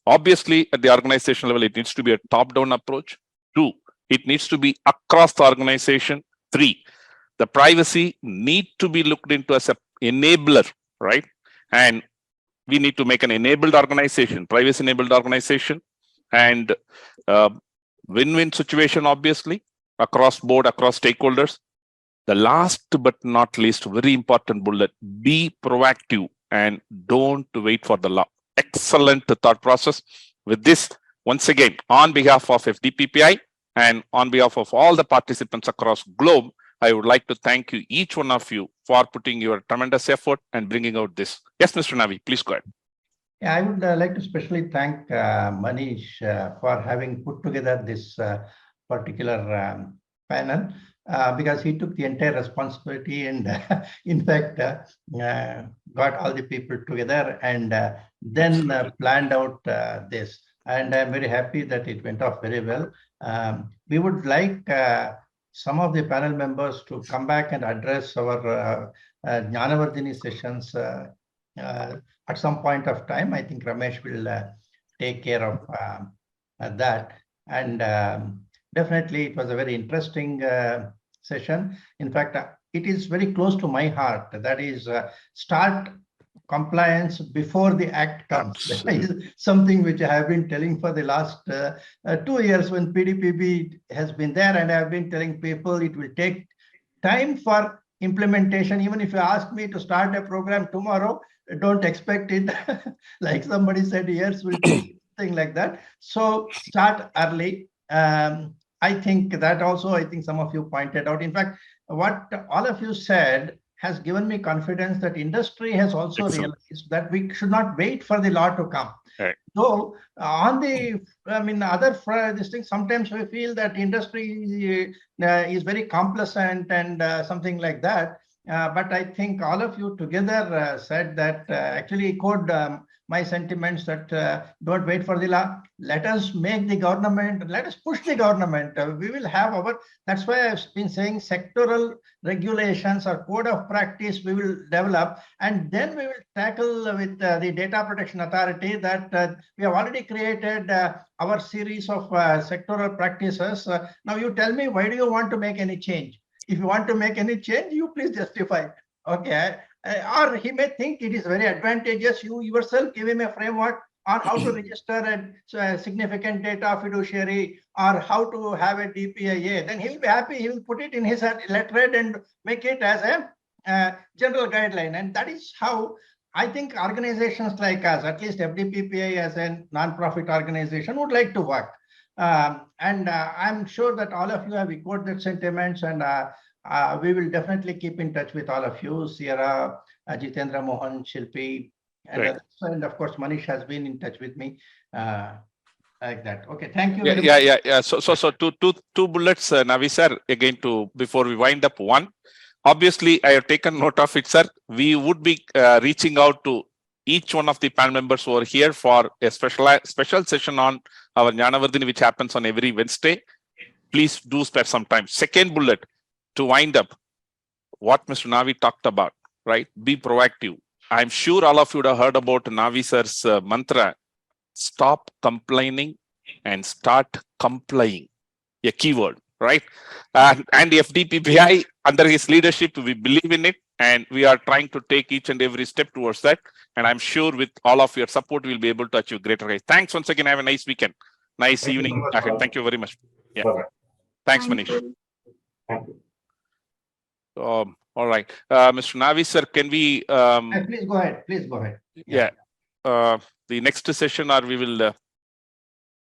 obviously at the organization level, it needs to be a top-down approach. 2, it needs to be across the organization. 3, the privacy need to be looked into as an enabler, right? And we need to make an enabled organization, privacy-enabled organization, and win-win situation, obviously, across board, across stakeholders. The last but not least, very important bullet, be proactive and don't wait for the law. Excellent thought process. With this, once again, on behalf of FDPPI and on behalf of all the participants across globe, I would like to thank you, each one of you, for putting your tremendous effort and bringing out this. Yes, Mr. Navi, please go ahead. Yeah, I would like to especially thank Manish for having put together this particular panel because he took the entire responsibility and in fact got all the people together and then planned out this. And I'm very happy that it went off very well. We would like some of the panel members to come back and address our Jnanavardhini sessions at some point of time. I think Ramesh will take care of that. And definitely it was a very interesting session. In fact, it is very close to my heart. That is start compliance before the act comes. That is something which I have been telling for the last 2 years when PDPB has been there, and I have been telling people it will take time for implementation. Even if you ask me to start a program tomorrow, don't expect it. Like somebody said, years will take, thing like that. So start early. I think that also, I think some of you pointed out. In fact, what all of you said has given me confidence that industry has also realized that we should not wait for the law to come. Right. So on the, this thing, sometimes we feel that industry is very complacent and something like that. But I think all of you together said that actually echoed my sentiments that don't wait for the law. Let us make the government, let us push the government. We will have our, that's why I've been saying sectoral regulations or code of practice we will develop, and then we will tackle with the Data Protection Authority that we have already created our series of sectoral practices. Now you tell me, why do you want to make any change? If you want to make any change, you please justify. Okay. Or he may think it is very advantageous. You yourself give him a framework on how to register a significant data fiduciary or how to have a DPIA. Then he'll be happy. He will put it in his letterhead and make it as a general guideline. And that is how I think organizations like us, at least FDPPI as a non-profit organization, would like to work. And I'm sure that all of you have echoed that sentiments, and we will definitely keep in touch with all of you, Sierra, Jitendra, Mohan, Shilpi, and, and of course Manish has been in touch with me. like that. Okay, thank you. Yeah, very yeah, much. yeah, yeah. So two bullets, Navi sir, again before we wind up. One, obviously, I have taken note of it, sir. We would be reaching out to each one of the panel members who are here for a special session on our Jnanavardhini, which happens on every Wednesday. Please do spare some time. Second bullet, to wind up what Mr. Navi talked about, right? Be proactive. I'm sure all of you would have heard about Navi sir's mantra. Stop complaining and start complying. A keyword, right? And FDPPI, under his leadership, we believe in it, and we are trying to take each and every step towards that. And I'm sure with all of your support, we'll be able to achieve greater heights. Thanks once again. Have a nice weekend. Nice Thank you evening. so much, Thank you very much. Yeah. Bye-bye. Thanks, Thank Manish. you. Thank you. All right. Mr. Navi, sir, can we? Please go ahead. Please go ahead. Yeah. The next session, or we will